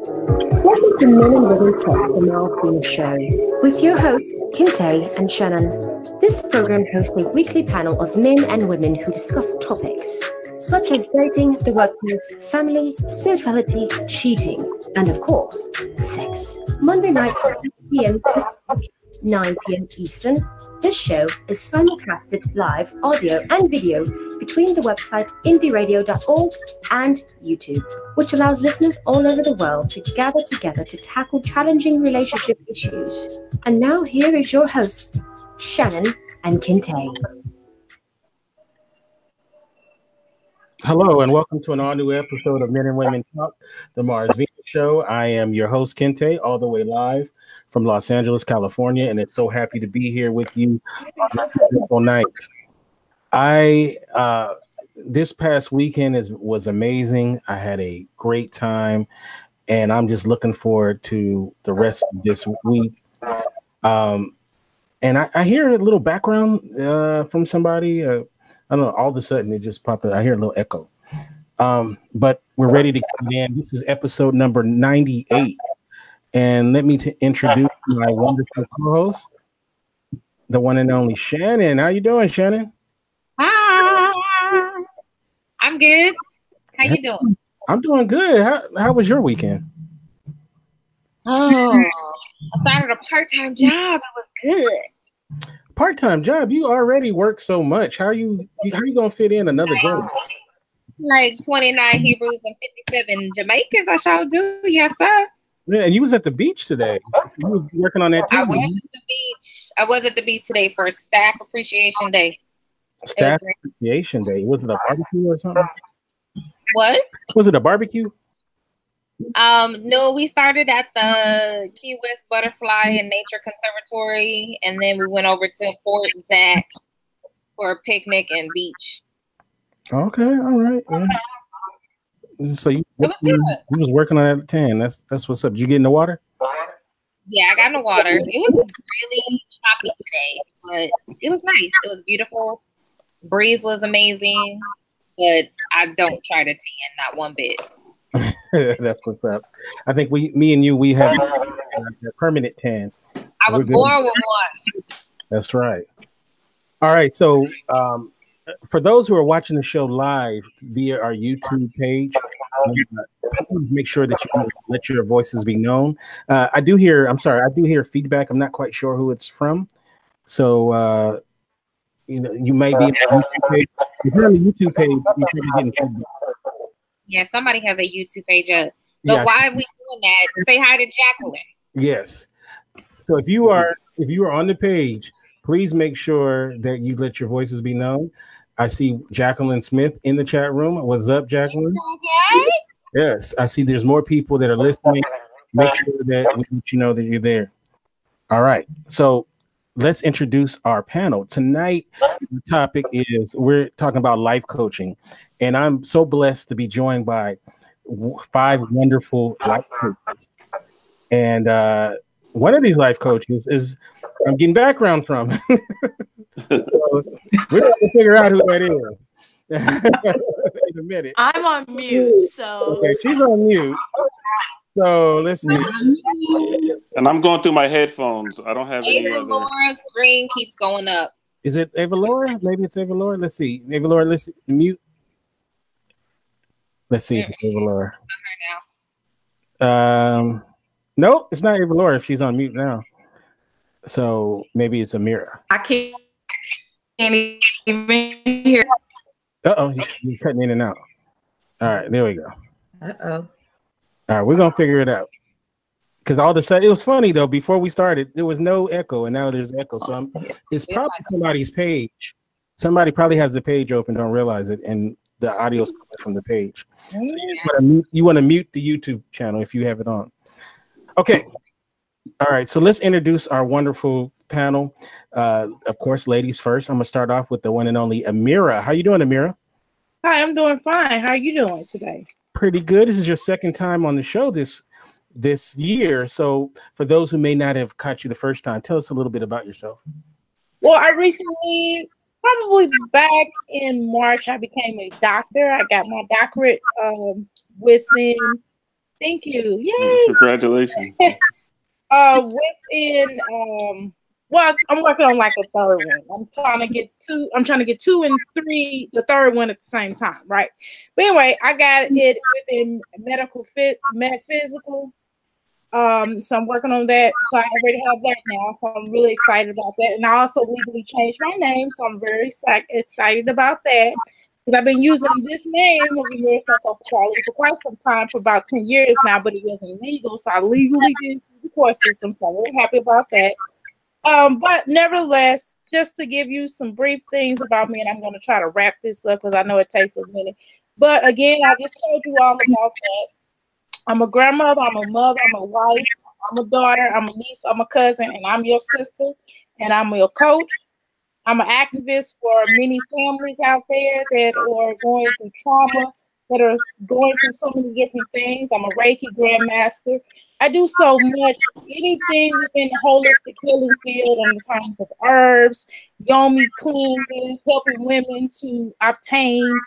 Welcome to Men and Women Talk, the Miles Venus Show, with your hosts, Kinte and Shannon. This program hosts a weekly panel of men and women who discuss topics such as dating, the workplace, family, spirituality, cheating, and of course, sex. Monday night, 8 p.m. Pacific, 9 p.m. Eastern. This show is simulcasted live, audio and video between the website indieradio.org and YouTube, which allows listeners all over the world to gather together to tackle challenging relationship issues. And now here is your host, Shannon and Kinte. Hello and welcome to an all-new episode of Men and Women Talk, the Mars Venus Show. I am your host, Kinte, all the way live from Los Angeles, California, and it's so happy to be here with you on this beautiful night. This past weekend was amazing. I had a great time, and I'm just looking forward to the rest of this week. And I hear a little background from somebody. I don't know, all of a sudden it just popped up. I hear a little echo. But we're ready to get in. This is episode number 98. And let me introduce my wonderful co-host, the one and only Shannon. How you doing, Shannon? Hi. I'm good. How you doing? I'm doing good. How was your weekend? Oh, I started a part-time job. It was good. Part-time job? You already work so much. How you gonna fit in another day? Like 29 Hebrews and 57 Jamaicans. I sure do. Yes, sir. Yeah, and you was at the beach today. You was working on that too. I was at the beach. I was at the beach today for Staff Appreciation Day. Staff Appreciation Day. Was it a barbecue or something? What? Was it a barbecue? No, we started at the Key West Butterfly and Nature Conservatory, and then we went over to Fort Zach for a picnic and beach. Okay, all right. Yeah. So you was working on that at 10. That's what's up. Did you get in the water? Yeah, I got in the water. It was really choppy today, but it was nice. It was beautiful. Breeze was amazing, but I don't try to tan, not one bit. That's what's up. I think me and you, we have a permanent tan. I was born with one. That's right. All right. So for those who are watching the show live via our YouTube page, please make sure that you let your voices be known. I do hear feedback. I'm not quite sure who it's from. So you may be on the YouTube page. If you're on the YouTube page, you're probably getting feedback. Yeah, somebody has a YouTube page up. So why are we doing that? Say hi to Jacqueline. Yes. So if you are on the page, please make sure that you let your voices be known. I see Jacqueline Smith in the chat room. What's up, Jacqueline? Okay. Yes, I see there's more people that are listening. Make sure that we let you know that you're there. All right. So let's introduce our panel. Tonight, the topic is we're talking about life coaching. And I'm so blessed to be joined by 5 wonderful life coaches. And one of these life coaches is I'm getting background from. So we're going to figure out who that is. In a minute. I'm on mute, so okay, she's on mute. So let's see. And I'm going through my headphones. I don't have any other. Avalaura's screen keeps going up. Is it Avalaura? Maybe it's Avalaura. Let's see. Avalaura, let's mute. Let's see if it's Avalaura. No, it's not Avalaura if she's on mute now. So maybe it's DrAmirah. I can't even hear. Uh-oh, you're cutting in and out. All right, there we go. Uh-oh. All right, we're going to figure it out. Because all of a sudden, it was funny, though. Before we started, there was no echo, and now there's echo. So it's probably somebody's page. Somebody probably has the page open, don't realize it, and the audio's coming from the page. So you want to mute the YouTube channel if you have it on. Okay. All right, so let's introduce our wonderful panel. Of course, ladies first. I'm going to start off with the one and only DrAmirah. How you doing, DrAmirah? Hi, I'm doing fine. How are you doing today? Pretty good. This is your second time on the show this year. So for those who may not have caught you the first time, tell us a little bit about yourself. Well, I recently, probably back in March, I became a doctor. I got my doctorate within Thank you. Yay! Congratulations. Well, I'm working on like a third one. I'm trying to get two. I'm trying to get 2 and 3, the third one at the same time, right? But anyway, I got it within metaphysical. So I'm working on that. So I already have that now. So I'm really excited about that. And I also legally changed my name. So I'm very excited about that. Because I've been using this name of Sankofa Kweli for quite some time, for about 10 years now, but it wasn't legal. So I legally did the court system. So I'm really happy about that. But nevertheless, just to give you some brief things about me, and I'm going to try to wrap this up because I know it takes a minute. But again, I just told you all about that. I'm a grandmother, I'm a mother, I'm a wife, I'm a daughter, I'm a niece, I'm a cousin, and I'm your sister, and I'm your coach. I'm an activist for many families out there that are going through trauma, that are going through so many different things. I'm a Reiki grandmaster. I do so much, anything within the holistic healing field in terms of herbs, yomi cleanses, helping women to obtain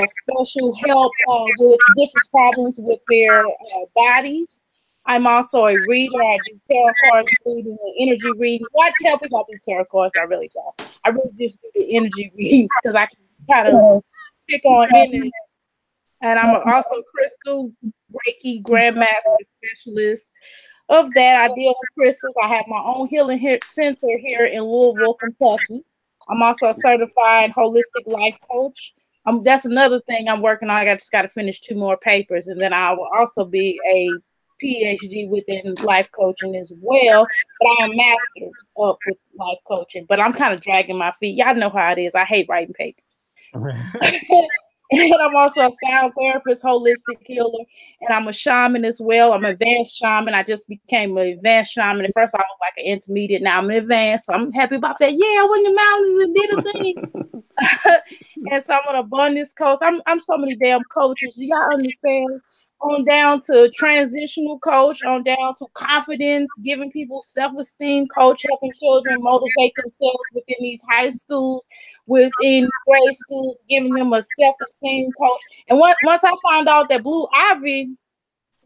special help with different problems with their bodies. I'm also a reader. I do tarot cards reading and energy reading. Well, I tell people I do tarot cards, I really don't. I really just do the energy readings because I can kind of pick on energy. And I'm also a crystal Reiki grandmaster specialist. Of that, I deal with crystals. I have my own healing center here in Louisville, Kentucky. I'm also a certified holistic life coach. That's another thing I'm working on. I just got to finish 2 more papers, and then I will also be a PhD within life coaching as well. But I am mastered up with life coaching. But I'm kind of dragging my feet. Y'all know how it is. I hate writing papers. And I'm also a sound therapist, holistic healer, and I'm a shaman as well. I'm an advanced shaman. I just became an advanced shaman. At first, I was like an intermediate. Now I'm an advanced. So I'm happy about that. Yeah, I went in the mountains and did a thing. And so I'm an abundance coach. I'm so many damn coaches. You gotta understand. On down to transitional coach, on down to confidence, giving people self-esteem coach, helping children motivate themselves within these high schools, within grade schools, giving them a self-esteem coach. And once I found out that Blue Ivy,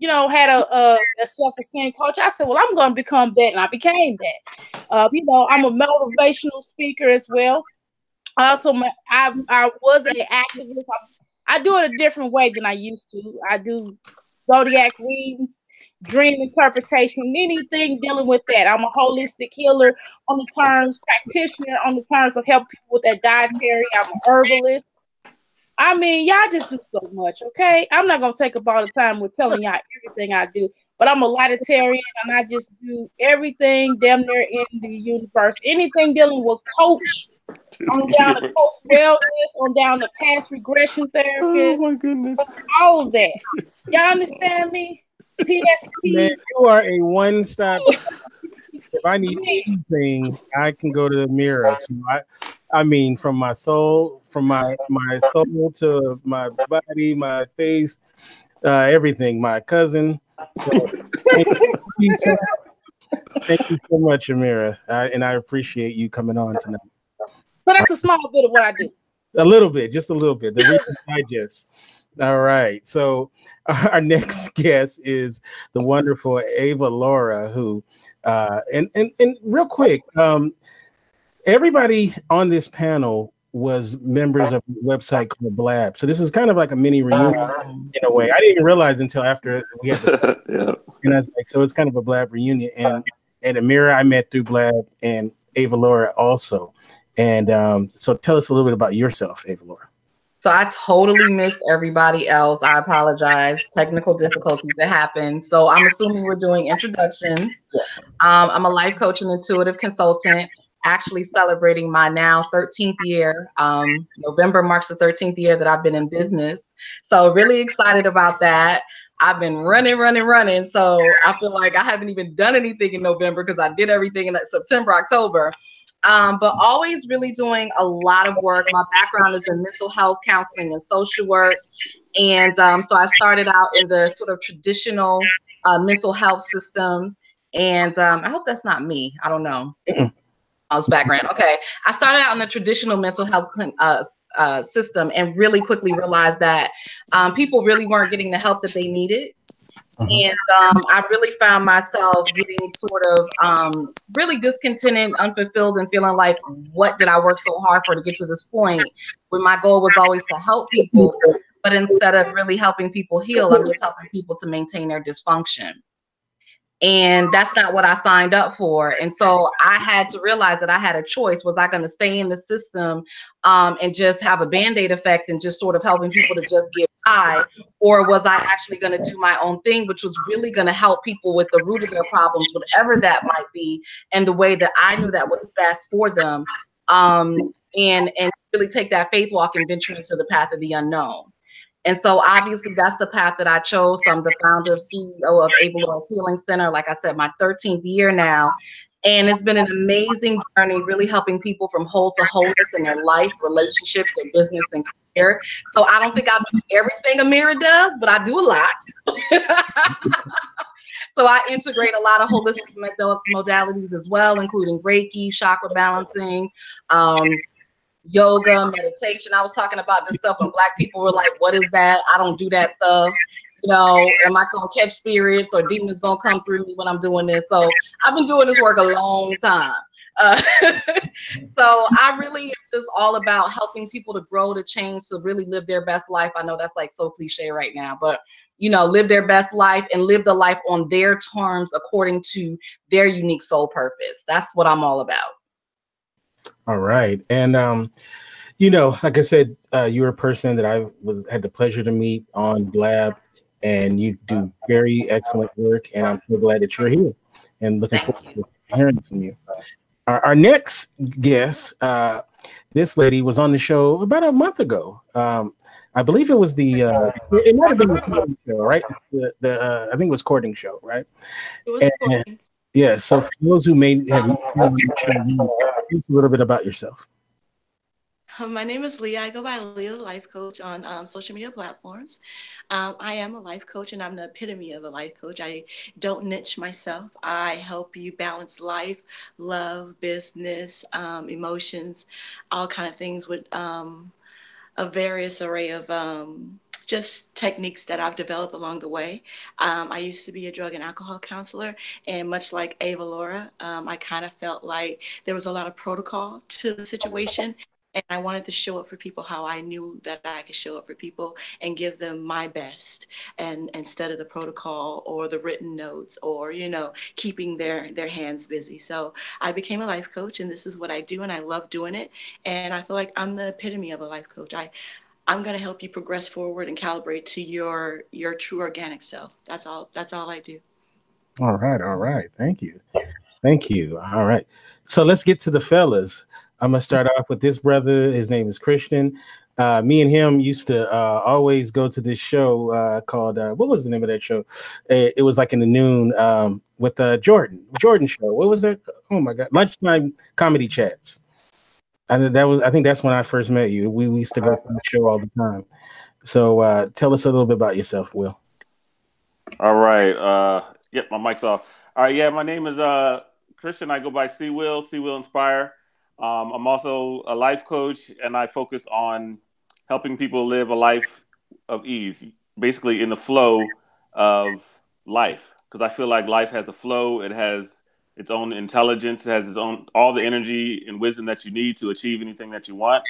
had a self-esteem coach, I said, well, I'm going to become that. And I became that. I'm a motivational speaker as well. Also, I was an activist. I do it a different way than I used to. I do zodiac readings, dream interpretation, anything dealing with that. I'm a holistic healer on the terms, practitioner on the terms of helping people with their dietary. I'm an herbalist. I mean, y'all just do so much, okay? I'm not going to take up all the time with telling y'all everything I do, but I'm a lightarian, and I just do everything damn near in the universe. Anything dealing with coach, on down to coach wellness, on down to past regression therapist. Oh my goodness. All of that. Y'all understand me? PSP. Man, you are a one-stop. If I need anything, I can go to DrAmirah. So I mean, from my soul, from my soul to my body, my face, everything. My cousin. So, thank you so much, DrAmirah, and I appreciate you coming on tonight. So that's a small bit of what I do. A little bit, just a little bit. The recent digest. All right. So our next guest is the wonderful Avalaura, who, and real quick, everybody on this panel was members of a website called Blab. So this is kind of like a mini reunion in a way. I didn't realize until after we had the yeah. And I was like, so it's kind of a Blab reunion. And DrAmirah I met through Blab, and Avalaura also. And so tell us a little bit about yourself, Avalaura. So I totally missed everybody else. I apologize. Technical difficulties that happen. So I'm assuming we're doing introductions. I'm a life coach and intuitive consultant, actually celebrating my now 13th year. November marks the 13th year that I've been in business. So really excited about that. I've been running. So I feel like I haven't even done anything in November because I did everything in September, October. But always really doing a lot of work. My background is in mental health counseling and social work. And so I started out in the sort of traditional mental health system. And I hope that's not me. I don't know. I was background. Okay. I started out in the traditional mental health system and really quickly realized that people really weren't getting the help that they needed. And I really found myself getting sort of really discontented, unfulfilled, and feeling like, what did I work so hard for to get to this point? When my goal was always to help people, but instead of really helping people heal, I'm just helping people to maintain their dysfunction. And that's not what I signed up for. And so I had to realize that I had a choice. Was I going to stay in the system and just have a Band-Aid effect and just sort of helping people to just get by? Or was I actually going to do my own thing, which was really going to help people with the root of their problems, whatever that might be, and the way that I knew that was best for them, and really take that faith walk and venture into the path of the unknown. And so obviously that's the path that I chose. So I'm the founder of CEO of Avalaura Healing Center. Like I said, my 13th year now. And it's been an amazing journey, really helping people from whole to wholeness in their life, relationships, their business, and career. So I don't think I do everything DrAmirah does, but I do a lot. So I integrate a lot of holistic modalities as well, including Reiki, chakra balancing, yoga, meditation. I was talking about this stuff when Black people were like, what is that? I don't do that stuff. You know, am I going to catch spirits or demons going to come through me when I'm doing this? So I've been doing this work a long time. So I really am just all about helping people to grow, to change, to really live their best life. I know that's like so cliche right now, but you know, live their best life and live the life on their terms according to their unique soul purpose. That's what I'm all about. All right. And, you know, like I said, you're a person that I had the pleasure to meet on Blab, and you do very excellent work. And I'm so glad that you're here and looking forward to hearing from you. Our next guest, this lady was on the show about a month ago. I believe it was it might have been the courting show, right? It's I think it was courting show, right? It was courting. Yeah, so for those who may have tell us a little bit about yourself. My name is Leah. I go by Leah, the life coach on social media platforms. I am a life coach, and I'm the epitome of a life coach. I don't niche myself. I help you balance life, love, business, emotions, all kind of things with a various array of just techniques that I've developed along the way. I used to be a drug and alcohol counselor, and much like Avalaura, I kind of felt like there was a lot of protocol to the situation. And I wanted to show up for people how I knew that I could show up for people and give them my best, and instead of the protocol or the written notes or, you know, keeping their hands busy. So I became a life coach, and this is what I do, and I love doing it. And I feel like I'm the epitome of a life coach. I'm going to help you progress forward and calibrate to your true organic self. That's all I do. All right. Thank you. All right. So let's get to the fellas. I'm going to start off with this brother. His name is Christian. Me and him used to always go to this show called, what was the name of that show? It was like in the noon with Jordan show. What was that? Oh my God. Lunchtime Comedy Chats. And I think that's when I first met you. We used to go to the show all the time. So tell us a little bit about yourself, Will. All right. Yep, my mic's off. All right. Yeah, my name is Christian. I go by C Will Inspire. I'm also a life coach, and I focus on helping people live a life of ease, basically in the flow of life. Because I feel like life has a flow. It has its own intelligence. It has its own, all the energy and wisdom that you need to achieve anything that you want.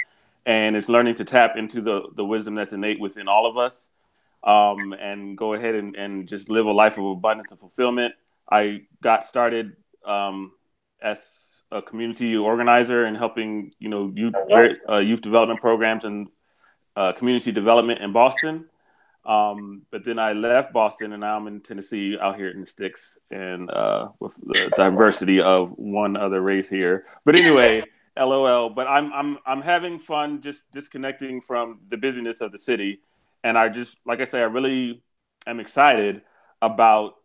And it's learning to tap into the wisdom that's innate within all of us, and go ahead and just live a life of abundance and fulfillment. I got started as a community organizer and helping, you know, youth development programs and community development in Boston. But then I left Boston, and now I'm in Tennessee, out here in the sticks, and with the diversity of one other race here. But anyway, LOL. But I'm having fun just disconnecting from the busyness of the city, and I just, like I say, I really am excited about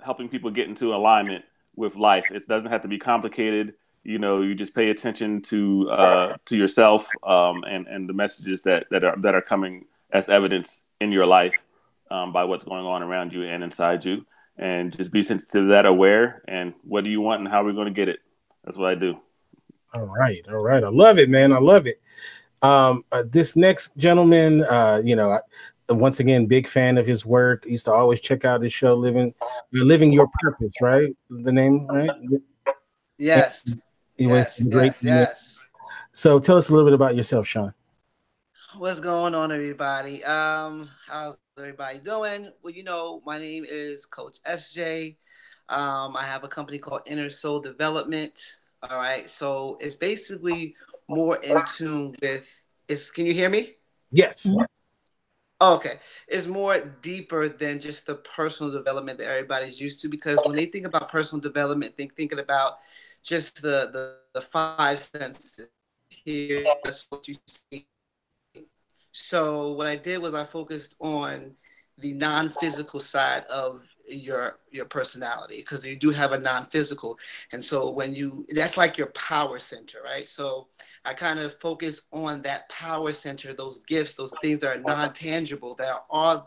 helping people get into alignment with life. It doesn't have to be complicated. You know, you just pay attention to yourself and the messages that are coming as evidence in your life by what's going on around you and inside you, and just be sensitive to that, aware, and what do you want and how we're going to get it. That's what I do. All right. I love it, man. I love it. This next gentleman, you know, once again, big fan of his work. Used to always check out his show, Living Your Purpose, right? Is the name, right? Yes. It was great. Yes. So tell us a little bit about yourself, Sean. What's going on, everybody? How's everybody doing? Well, you know, my name is Coach SJ. I have a company called Inner Soul Development. All right. So it's basically more in tune with can you hear me? Yes. Okay. It's more deeper than just the personal development that everybody's used to, because when they think about personal development, thinking about just the five senses. Here, that's what you see. So what I did was I focused on the non-physical side of your personality, because you do have a non-physical, and so that's like your power center, right? So I kind of focus on that power center, those gifts, those things that are non-tangible, that are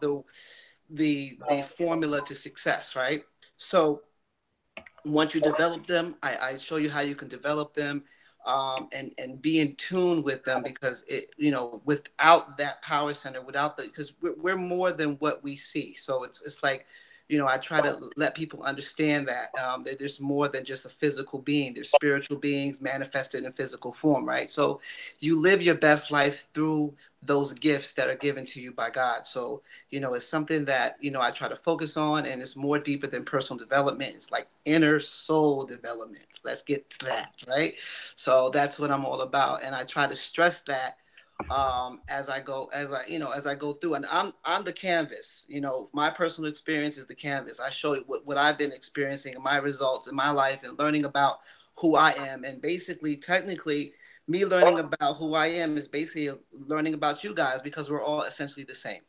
the formula to success, right? So once you develop them, I show you how you can develop them. And be in tune with them, because without that power center, because we're more than what we see. So it's like, I try to let people understand that there's more than just a physical being. There's spiritual beings manifested in physical form, right? So you live your best life through those gifts that are given to you by God. So, it's something that, I try to focus on, and it's more deeper than personal development. It's like inner soul development. Let's get to that, right? So that's what I'm all about. And I try to stress that as I go through, and I'm the canvas. My personal experience is the canvas. I show you what I've been experiencing and my results in my life, and learning about who I am. And basically, technically, me learning about who I am is basically learning about you guys, because we're all essentially the same,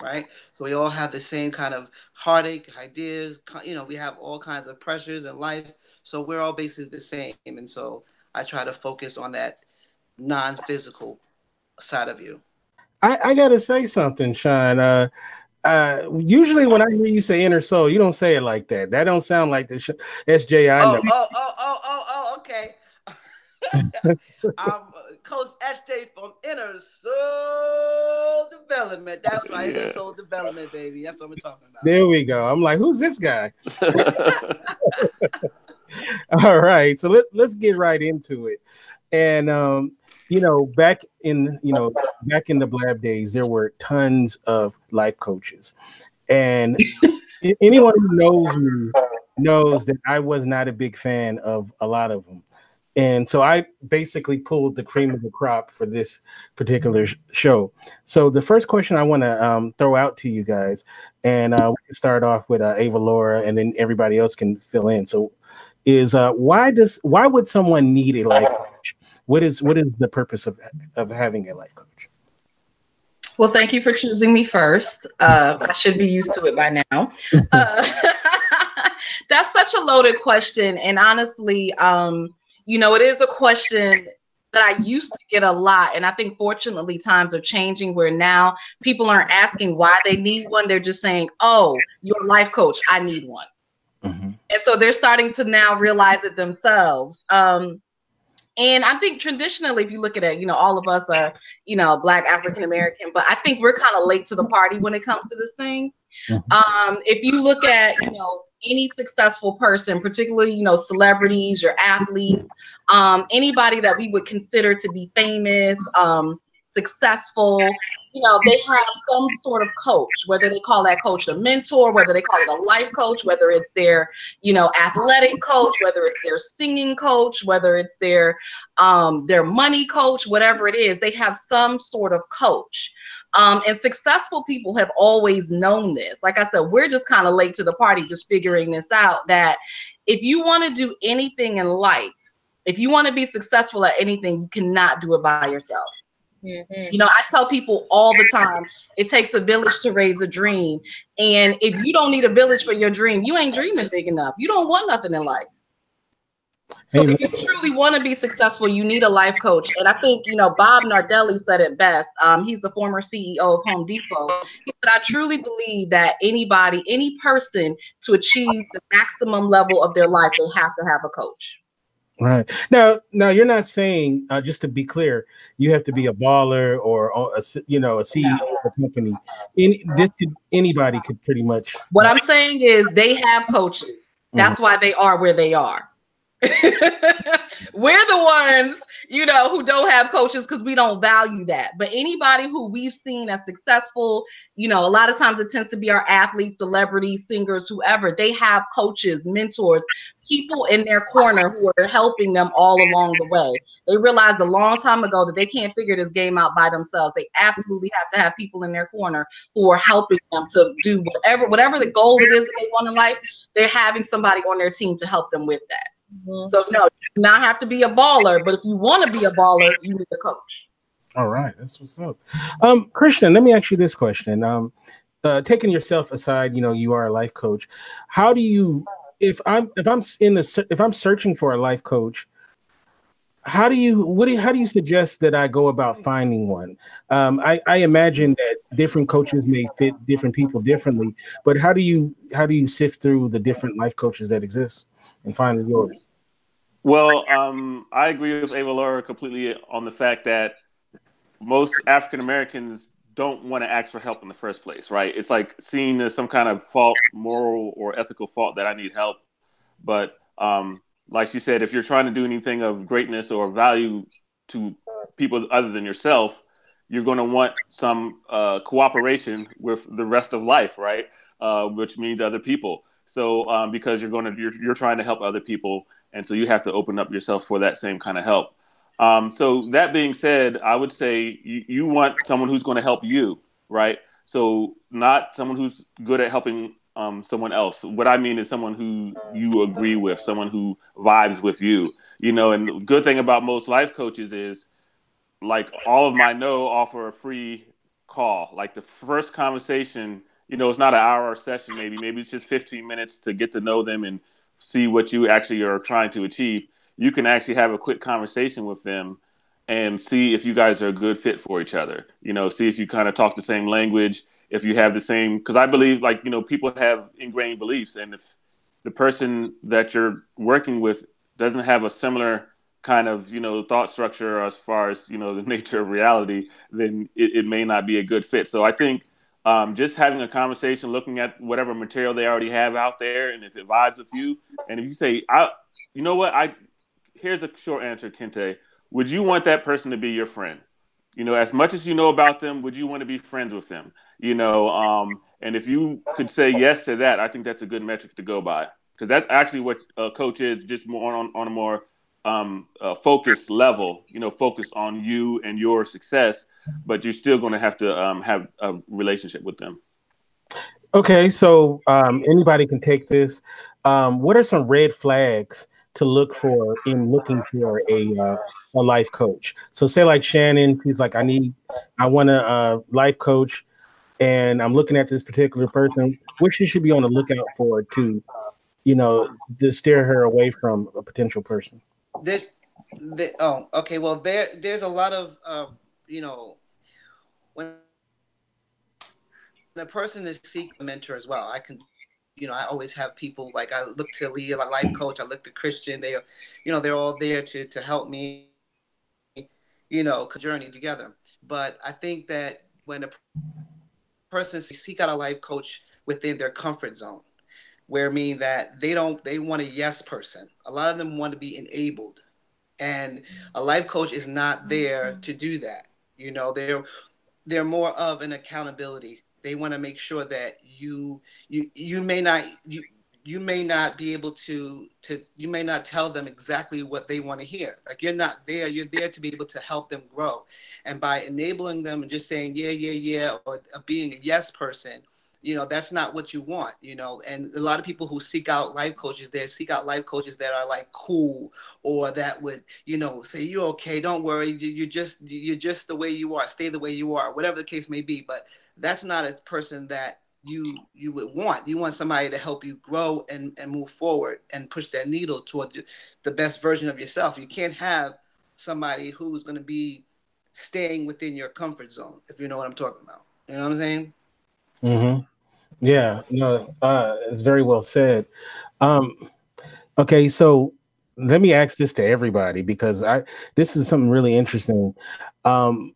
right? So we all have the same kind of heartache, ideas, we have all kinds of pressures in life. So we're all basically the same. And so I try to focus on that non-physical side of you. I gotta say something, Sean. Usually when I hear you say inner soul, you don't say it like that. That don't sound like the SJ I know. Okay. I'm Coach SJ from Inner Soul Development. That's right, Inner Soul Development, baby. That's what we're talking about. There we go. I'm like, who's this guy? All right, so let's get right into it. And back in the Blab days, there were tons of life coaches, and anyone who knows me knows that I was not a big fan of a lot of them. And so I basically pulled the cream of the crop for this particular show. So the first question I want to throw out to you guys, and we can start off with Avalaura, and then everybody else can fill in. So, is why would someone need a life coach? What is the purpose of having a life coach? Well, thank you for choosing me first. I should be used to it by now. That's such a loaded question, and honestly, it is a question that I used to get a lot. And I think fortunately times are changing, where now people aren't asking why they need one. They're just saying, oh, you're a life coach, I need one. Mm-hmm. And so they're starting to now realize it themselves. And I think traditionally, if you look at it, all of us are, Black African American, but I think we're kind of late to the party when it comes to this thing. Mm-hmm. If you look at, any successful person, particularly, celebrities, your athletes, anybody that we would consider to be famous, successful, they have some sort of coach, whether they call that coach a mentor, whether they call it a life coach, whether it's their, athletic coach, whether it's their singing coach, whether it's their money coach, whatever it is, they have some sort of coach. And successful people have always known this. Like I said, we're just kind of late to the party, just figuring this out, that if you want to do anything in life, if you want to be successful at anything, you cannot do it by yourself. Mm-hmm. I tell people all the time, it takes a village to raise a dream. And if you don't need a village for your dream, you ain't dreaming big enough. You don't want nothing in life. So if you truly want to be successful, you need a life coach. And I think, Bob Nardelli said it best. He's the former CEO of Home Depot. He said, I truly believe that any person, to achieve the maximum level of their life, they have to have a coach. Right. Now you're not saying, just to be clear, you have to be a baller or a CEO of a company. Anybody could pretty much. What I'm saying is they have coaches. Mhm. That's why they are where they are. We're the ones, who don't have coaches because we don't value that. But anybody who we've seen as successful, a lot of times it tends to be our athletes, celebrities, singers, whoever. They have coaches, mentors, people in their corner who are helping them all along the way. They realized a long time ago that they can't figure this game out by themselves. They absolutely have to have people in their corner who are helping them to do whatever the goal it is that they want in life. They're having somebody on their team to help them with that. So no, you do not have to be a baller, but if you want to be a baller, you need a coach. All right, that's what's up. Christian, let me ask you this question. Taking yourself aside, you are a life coach. How do you, if I'm searching for a life coach, how do you suggest that I go about finding one? I imagine that different coaches may fit different people differently, but how do you sift through the different life coaches that exist and find yours? Well, I agree with Avalaura completely on the fact that most African Americans don't want to ask for help in the first place, right? It's like seen as some kind of fault, moral or ethical fault that I need help. But like she said, if you're trying to do anything of greatness or value to people other than yourself, you're going to want some cooperation with the rest of life, right? Which means other people. So because you're trying to help other people, and so you have to open up yourself for that same kind of help. So that being said, I would say you want someone who's going to help you, right? So not someone who's good at helping someone else. What I mean is someone who you agree with, someone who vibes with you. And the good thing about most life coaches is, like, all of my offer a free call. Like the first conversation, it's not an hour session, maybe it's just 15 minutes to get to know them and see what you actually are trying to achieve. You can actually have a quick conversation with them and see if you guys are a good fit for each other. See if you kind of talk the same language, if you have the same, because I believe, like, people have ingrained beliefs, and if the person that you're working with doesn't have a similar kind of thought structure as far as the nature of reality, then it may not be a good fit. So I think just having a conversation, looking at whatever material they already have out there, and if it vibes with you, and if you say, here's a short answer, Kente. Would you want that person to be your friend? As much as you know about them, would you want to be friends with them? And if you could say yes to that, I think that's a good metric to go by, because that's actually what a coach is, just more on a more focused level, focused on you and your success, but you're still going to have a relationship with them. Okay, so anybody can take this. What are some red flags to look for in looking for a life coach? So say like Shannon, she's like, I want a life coach, and I'm looking at this particular person. What she should be on the lookout for to steer her away from a potential person? Okay. Well, there's a lot of when a person is seeking a mentor as well. I always have people, like, I look to Leah, my life coach. I look to Christian. They're all there to help me, journey together. But I think that when a person seek out a life coach within their comfort zone, where meaning that they want a yes person. A lot of them want to be enabled. And a life coach is not there to do that. They're more of an accountability. They want to make sure that you may not be able to you may not tell them exactly what they want to hear. Like, you're not there. You're there to be able to help them grow. And by enabling them and just saying yeah, or being a yes person, that's not what you want, and a lot of people who seek out life coaches, they seek out life coaches that are like cool, or that would, say, you're okay, don't worry, you're just the way you are, stay the way you are, whatever the case may be. But that's not a person that you would want. You want somebody to help you grow and move forward and push that needle toward the best version of yourself. You can't have somebody who's going to be staying within your comfort zone, if you know what I'm talking about. You know what I'm saying? Mm-hmm. Yeah, no, it's very well said. Okay, so let me ask this to everybody because this is something really interesting. And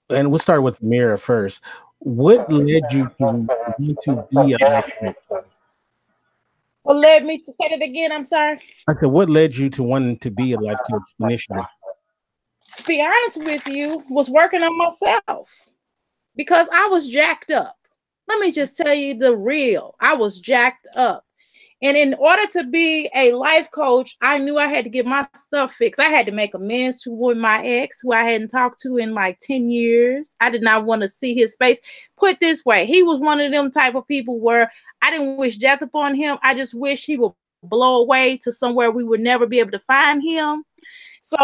we'll start with Mira first. What led you to want to be a life coach? What led me to say that again? I'm sorry. I said, what led you to wanting to be a life coach initially? To be honest with you, was working on myself because I was jacked up. Let me just tell you the real. I was jacked up. And in order to be a life coach, I knew I had to get my stuff fixed. I had to make amends to my ex, who I hadn't talked to in like 10 years. I did not want to see his face. Put this way, he was one of them type of people where I didn't wish death upon him. I just wish he would blow away to somewhere we would never be able to find him. So,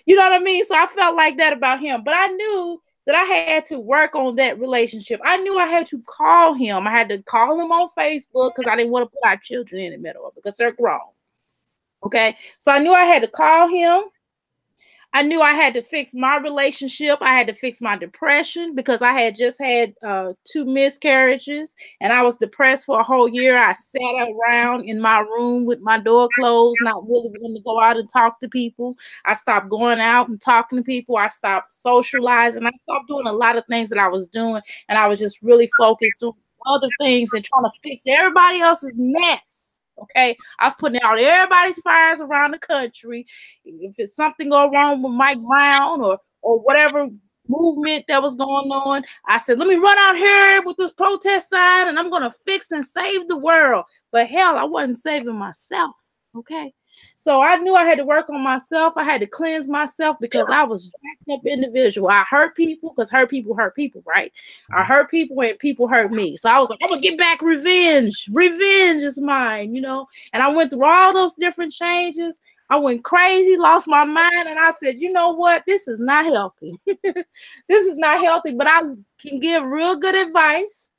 you know what I mean? So I felt like that about him. But I knew that I had to work on that relationship. I knew I had to call him. I had to call him on Facebook because I didn't want to put our children in the middle of it because they're grown. Okay. So I knew I had to call him. I knew I had to fix my relationship. I had to fix my depression because I had just had 2 miscarriages and I was depressed for a whole year. I sat around in my room with my door closed, not really wanting to go out and talk to people. I stopped going out and talking to people. I stopped socializing. I stopped doing a lot of things that I was doing, and I was just really focused on other things and trying to fix everybody else's mess. Okay, I was putting out everybody's fires around the country. If it's something go wrong with Mike Brown or whatever movement that was going on, I said, let me run out here with this protest sign and I'm going to fix and save the world. But hell, I wasn't saving myself. Okay. So I knew I had to work on myself. I had to cleanse myself because I was jacked up individual. I hurt people because hurt people, right? I hurt people and people hurt me. So I was like, I'm going to get back revenge. Revenge is mine, you know? And I went through all those different changes. I went crazy, lost my mind. And I said, you know what? This is not healthy. This is not healthy, but I can give real good advice.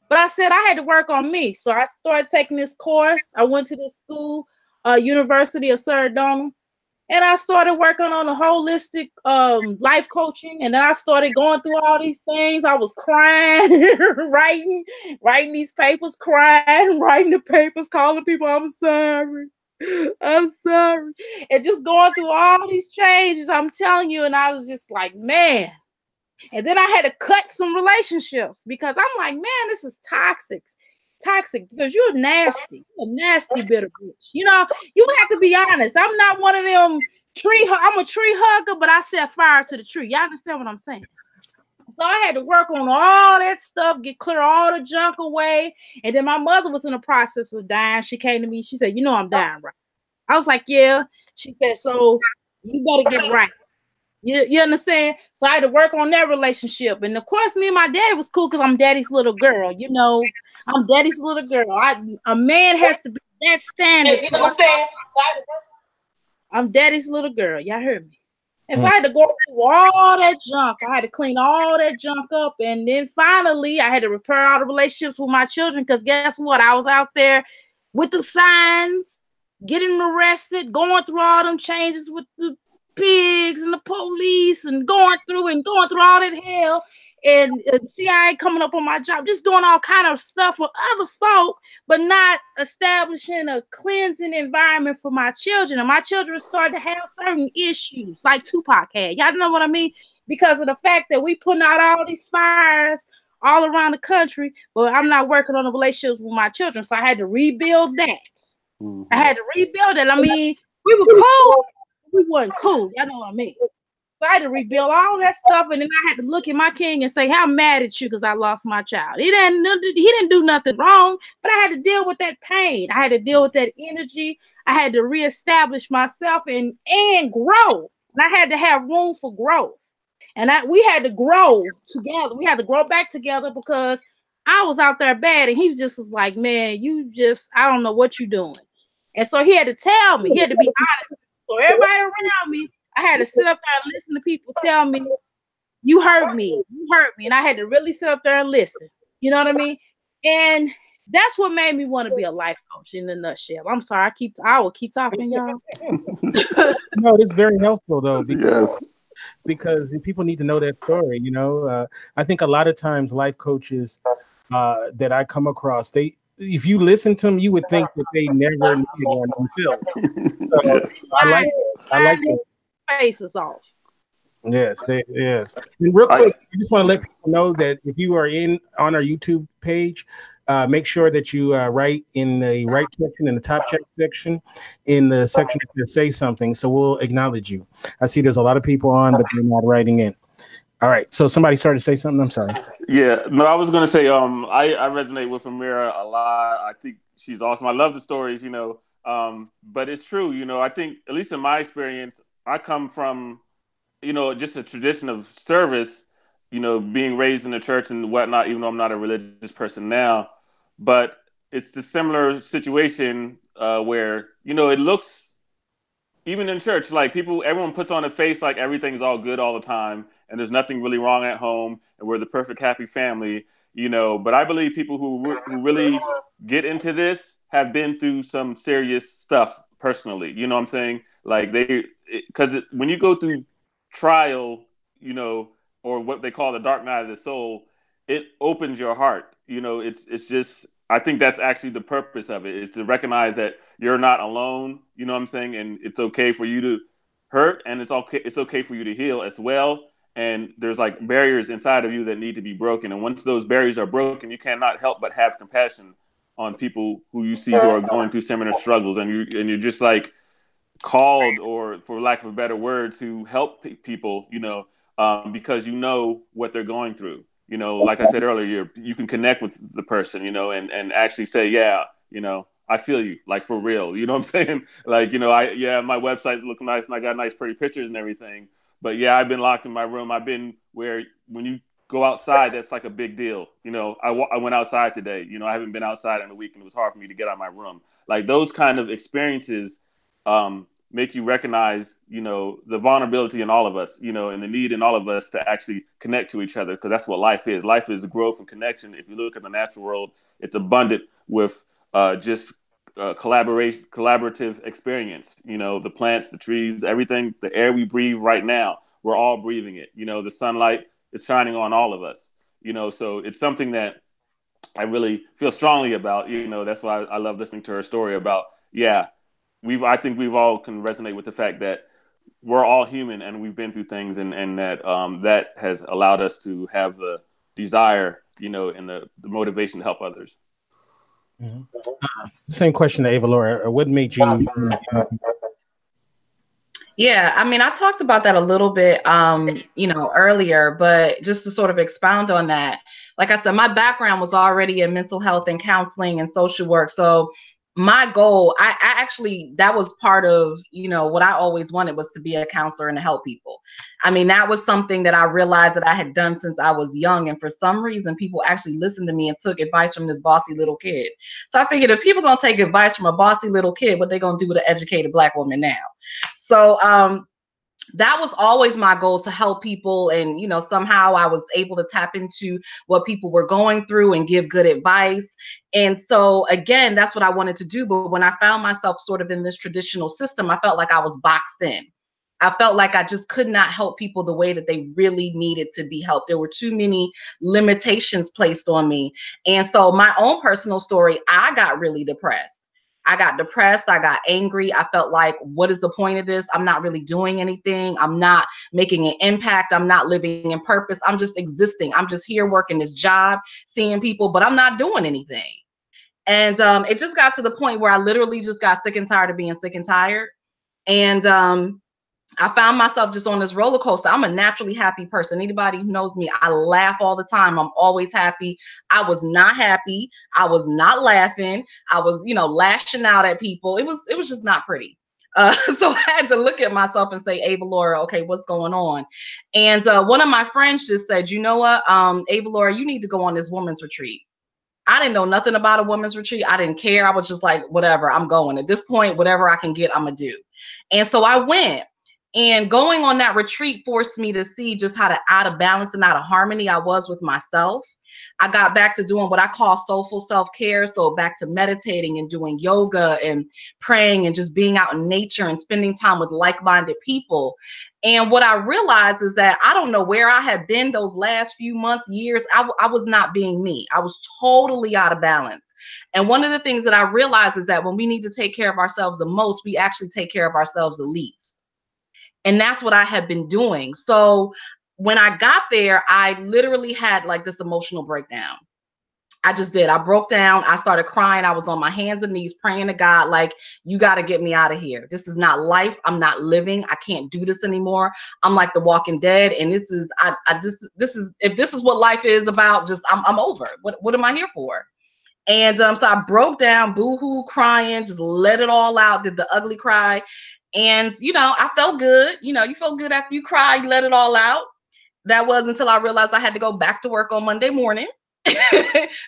But I said I had to work on me. So I started taking this course. I went to this school, University of Sardona, and I started working on a holistic life coaching. And then I started going through all these things. I was crying, writing these papers, crying, writing the papers, calling people, I'm sorry. I'm sorry. And just going through all these changes, I'm telling you. And I was just like, man. And then I had to cut some relationships because I'm like, man, this is toxic because you're nasty. You're a nasty bitter bitch. You know, you have to be honest. I'm not one of them I'm a tree hugger, but I set fire to the tree. Y'all understand what I'm saying? So I had to work on all that stuff, clear all the junk away. And then my mother was in the process of dying. She came to me. She said, you know, I'm dying, right? I was like, yeah. She said, so you better get right. You understand? So I had to work on that relationship. And of course, me and my daddy was cool because I'm daddy's little girl. You know, I'm daddy's little girl. A man has to be that standard. You know what I'm saying? I'm daddy's little girl. Y'all heard me. And so I had to go through all that junk. I had to clean all that junk up. And then finally, I had to repair all the relationships with my children because guess what? I was out there with the signs, getting arrested, going through all them changes with the pigs and the police and going through all that hell and CIA coming up on my job, just doing all kind of stuff with other folk, but not establishing a cleansing environment for my children. And my children started to have certain issues like Tupac had. Y'all know what I mean? Because of the fact that we putting out all these fires all around the country, but I'm not working on the relationships with my children. So I had to rebuild that. Mm-hmm. I had to rebuild it. I mean, we were cool. We weren't cool. Y'all know what I mean? So I had to rebuild all that stuff, and then I had to look at my king and say, "How mad at you because I lost my child? He didn't do nothing wrong, but I had to deal with that pain. I had to deal with that energy. I had to reestablish myself and grow. And I had to have room for growth. And we had to grow together. We had to grow back together because I was out there bad, and he was like, man, I don't know what you're doing. And so he had to tell me. He had to be honest. So everybody around me, I had to sit up there and listen to people tell me, you hurt me. And I had to really sit up there and listen. You know what I mean? And that's what made me want to be a life coach in a nutshell. I'm sorry. I will keep talking, y'all. No, it's very helpful though. Because people need to know that story. You know, I think a lot of times life coaches that I come across, if you listen to them, you would think that they never needed one themselves. So Yes. I like that. Faces off. Yes, yes. And real quick, I just want to let people know that if you are on our YouTube page, make sure that you write in the right section, in the top chat section, in the section that say something, so we'll acknowledge you. I see there's a lot of people on, but they're not writing in. All right, so somebody started to say something. I'm sorry. Yeah, no, I was gonna say, I resonate with DrAmirah a lot. I think she's awesome. I love the stories, but it's true, I think, at least in my experience, I come from, just a tradition of service, being raised in the church and whatnot, even though I'm not a religious person now. But it's the similar situation where, it looks, even in church, like everyone puts on a face like everything's all good all the time and there's nothing really wrong at home and we're the perfect happy family, But I believe people who really get into this have been through some serious stuff personally. You know what I'm saying? Like because when you go through trial, or what they call the dark night of the soul, it opens your heart. It's just, I think that's actually the purpose of it, is to recognize that you're not alone. You know what I'm saying? And it's okay for you to hurt, and it's okay for you to heal as well. And there's like barriers inside of you that need to be broken. And once those barriers are broken, you cannot help but have compassion on people who you see who are going through similar struggles. And you're just like called, or for lack of a better word, to help people, because you know what they're going through. Like I said earlier, you can connect with the person, and actually say, yeah, I feel you, like, for real. You know what I'm saying? Like, my website's looking nice and I got nice, pretty pictures and everything. But yeah, I've been locked in my room. I've been where when you go outside, that's like a big deal. I went outside today. I haven't been outside in a week, and it was hard for me to get out of my room. Like, those kind of experiences make you recognize, the vulnerability in all of us, and the need in all of us to actually connect to each other, because that's what life is. Life is growth and connection. If you look at the natural world, it's abundant with just collaborative experience. The plants, the trees, everything, the air we breathe right now, we're all breathing it. The sunlight is shining on all of us. So it's something that I really feel strongly about. That's why I love listening to her story about, I think we've all can resonate with the fact that we're all human and we've been through things, and that that has allowed us to have the desire, and the motivation to help others. Mm-hmm. Same question to Avalaura. What made you? Yeah, I mean, I talked about that a little bit, earlier, but just to sort of expound on that, like I said, my background was already in mental health and counseling and social work. So my goal, I actually, that was part of, what I always wanted, was to be a counselor and to help people. I mean, that was something that I realized that I had done since I was young. And for some reason, people actually listened to me and took advice from this bossy little kid. So I figured, if people going to take advice from a bossy little kid, what they going to do with an educated Black woman now? So that was always my goal, to help people. And, somehow I was able to tap into what people were going through and give good advice. And so, again, that's what I wanted to do. But when I found myself sort of in this traditional system, I felt like I was boxed in. I felt like I just could not help people the way that they really needed to be helped. There were too many limitations placed on me. And so my own personal story, I got really depressed. I got angry. I felt like, what is the point of this? I'm not really doing anything. I'm not making an impact. I'm not living in purpose. I'm just existing. I'm just here working this job, seeing people, but I'm not doing anything. And it just got to the point where I literally just got sick and tired of being sick and tired. And I found myself just on this roller coaster. I'm a naturally happy person. Anybody who knows me, I laugh all the time. I'm always happy. I was not happy. I was not laughing. I was, lashing out at people. It was just not pretty. So I had to look at myself and say, Avalaura, okay, what's going on? And one of my friends just said, you know what, Avalaura, you need to go on this women's retreat. I didn't know nothing about a women's retreat. I didn't care. I was just like, whatever, I'm going. At this point, whatever I can get, I'm going to do. And so I went. And going on that retreat forced me to see just how out of balance and out of harmony I was with myself. I got back to doing what I call soulful self-care. So back to meditating and doing yoga and praying and just being out in nature and spending time with like-minded people. And what I realized is that I don't know where I had been those last few months, years. I was not being me. I was totally out of balance. And one of the things that I realized is that when we need to take care of ourselves the most, we actually take care of ourselves the least. And that's what I had been doing. So when I got there, I literally had like this emotional breakdown. I just did. I broke down. I started crying. I was on my hands and knees praying to God, like, you got to get me out of here. This is not life. I'm not living. I can't do this anymore. I'm like the Walking Dead. And this is, if this is what life is about, just, I'm over. What am I here for? And so I broke down, boo-hoo, crying, just let it all out, did the ugly cry. And, I felt good. You feel good after you cry, you let it all out. That was until I realized I had to go back to work on Monday morning.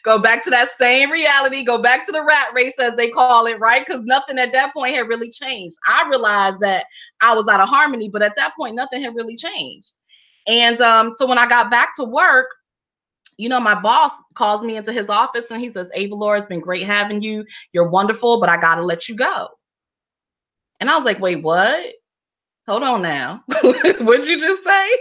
Go back to that same reality, go back to the rat race, as they call it, right? Because nothing at that point had really changed. I realized that I was out of harmony, but at that point, nothing had really changed. And so when I got back to work, my boss calls me into his office and he says, Avalaura, it's been great having you. You're wonderful, but I got to let you go. And I was like, wait, what? Hold on now. What'd you just say?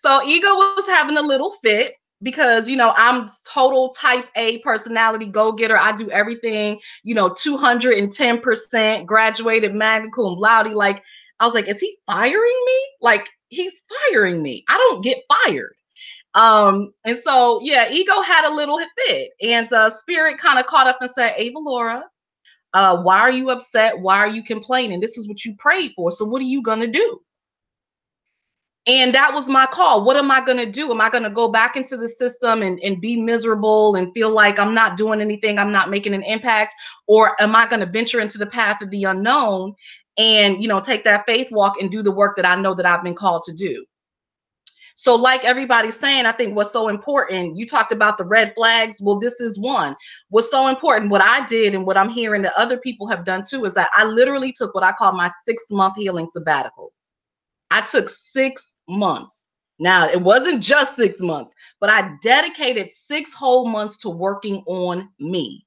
So ego was having a little fit. Because, I'm total type A personality, go-getter. I do everything, 210%, graduated magna cum laude. Like, I was like, is he firing me? Like, he's firing me. I don't get fired. And so, yeah, ego had a little fit. And spirit kind of caught up and said, Avalaura, why are you upset? Why are you complaining? This is what you prayed for. So what are you going to do? And that was my call. What am I going to do? Am I going to go back into the system and be miserable and feel like I'm not doing anything, I'm not making an impact? Or am I going to venture into the path of the unknown and, take that faith walk and do the work that I know that I've been called to do? So like everybody's saying, I think what's so important, you talked about the red flags. Well, this is one. What's so important, what I did and what I'm hearing that other people have done too, is that I literally took what I call my 6-month healing sabbatical. I took 6 months. Now, it wasn't just 6 months, but I dedicated 6 whole months to working on me.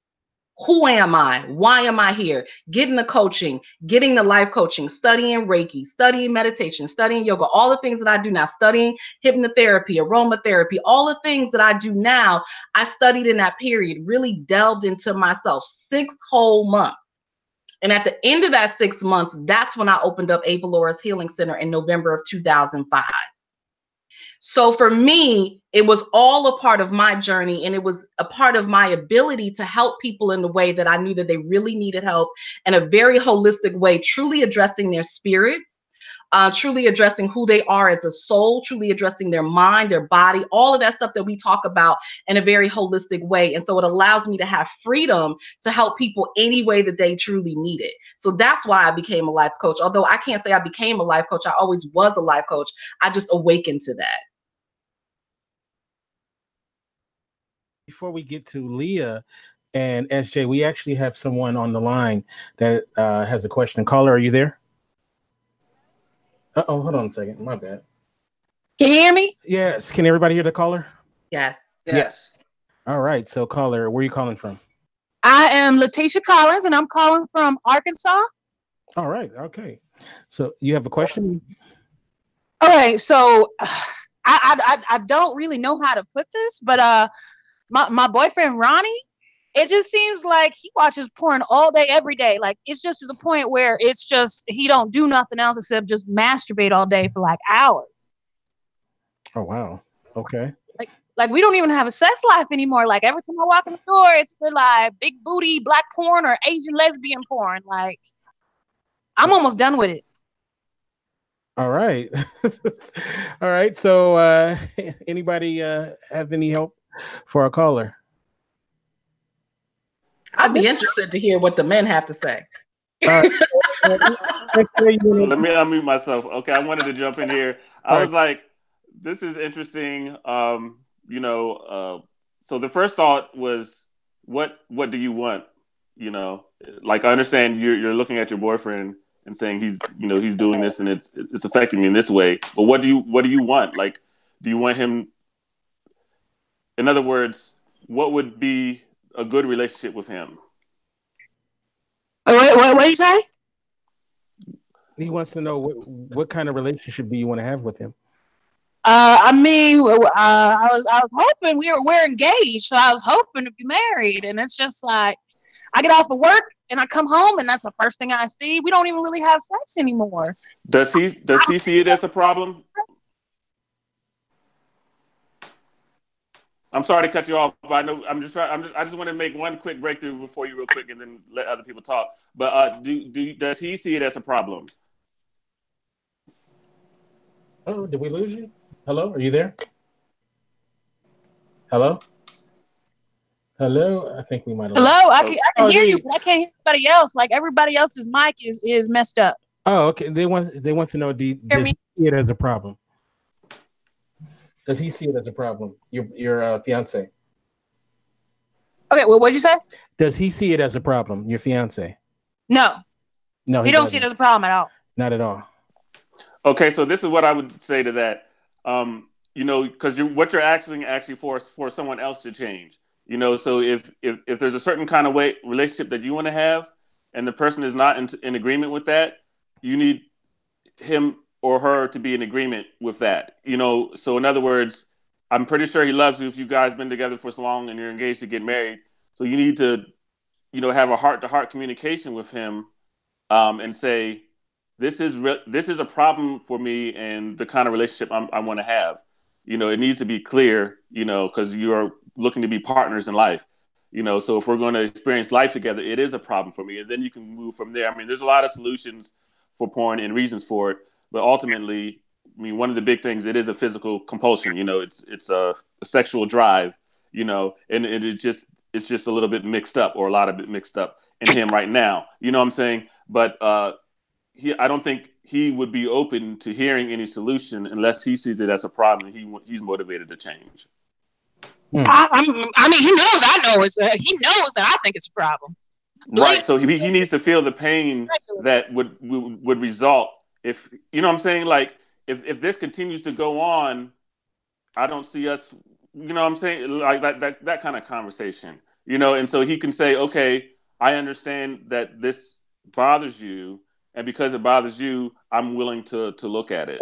Who am I? Why am I here? Getting the coaching, getting the life coaching, studying Reiki, studying meditation, studying yoga, all the things that I do now, studying hypnotherapy, aromatherapy, all the things that I do now, I studied in that period, really delved into myself, 6 whole months. And at the end of that 6 months, that's when I opened up Avalaura's Healing Center in November of 2005. So for me, it was all a part of my journey, and it was a part of my ability to help people in the way that I knew that they really needed help, in a very holistic way, truly addressing their spirits, truly addressing who they are as a soul, truly addressing their mind, their body, all of that stuff that we talk about in a very holistic way. And so it allows me to have freedom to help people any way that they truly need it. So that's why I became a life coach. Although I can't say I became a life coach, I always was a life coach. I just awakened to that. Before we get to Leah and SJ, we actually have someone on the line that has a question. Caller, are you there? Uh-oh, hold on a second. My bad. Can you hear me? Yes. Can everybody hear the caller? Yes. Yes. All right. So, caller, where are you calling from? I am Letitia Collins, and I'm calling from Arkansas. All right. Okay. So, you have a question? Okay. So, I don't really know how to put this, but my boyfriend Ronnie, it just seems like he watches porn all day, every day. Like, it's just to the point where it's just he don't do nothing else except just masturbate all day for like hours. Oh, wow. Okay. Like we don't even have a sex life anymore. Like, every time I walk in the door, it's for like big booty black porn or Asian lesbian porn. Like, I'm almost done with it. All right. All right. So anybody have any help for our caller? I'd be interested to hear what the men have to say. Let me unmute myself. Okay, I wanted to jump in here. I was like, this is interesting. So the first thought was, what do you want? Like, I understand you're looking at your boyfriend and saying he's doing this and it's affecting me in this way. But what do you want? Like, do you want him in other words, what would be a good relationship with him? What do you say? He wants to know what kind of relationship do you want to have with him? I mean, I was hoping we're engaged, so I was hoping to be married, and it's just like I get off of work and I come home, and that's the first thing I see. We don't even really have sex anymore. Does he see it as a problem? I'm sorry to cut you off, but I know I just want to make one quick breakthrough before you, real quick, and then let other people talk. But does he see it as a problem? Oh, did we lose you? Hello, are you there? Hello? Hello? I think we might have. Hello, I can hear you, but I can't hear anybody else. Like everybody else's mic is messed up. Oh, okay. They want to know, does he see it as a problem? Does he see it as a problem? Your fiance. Okay, well, what'd you say? Does he see it as a problem? Your fiance? No, he don't see it as a problem at all. Not at all. Okay, so this is what I would say to that. Because what you're actually for someone else to change. So if there's a certain kind of relationship that you want to have, and the person is not in agreement with that, you need him or her to be in agreement with that. So in other words, I'm pretty sure he loves you if you guys been together for so long and you're engaged to get married. So you need to, have a heart-to-heart communication with him, and say, this is a problem for me and the kind of relationship I want to have. It needs to be clear, because you are looking to be partners in life. So if we're going to experience life together, it is a problem for me. And then you can move from there. I mean, there's a lot of solutions for porn and reasons for it. But ultimately, I mean, one of the big things, it is a physical compulsion. It's a sexual drive, and it's just a little bit mixed up, or a lot of it mixed up in him right now. You know what I'm saying? But I don't think he would be open to hearing any solution unless he sees it as a problem and he's motivated to change. I mean, he knows I know he knows that I think it's a problem. Right. So he needs to feel the pain that would result if, you know what I'm saying? Like, if this continues to go on, I don't see us, you know what I'm saying? Like that kind of conversation, and so he can say, okay, I understand that this bothers you. And because it bothers you, I'm willing to look at it.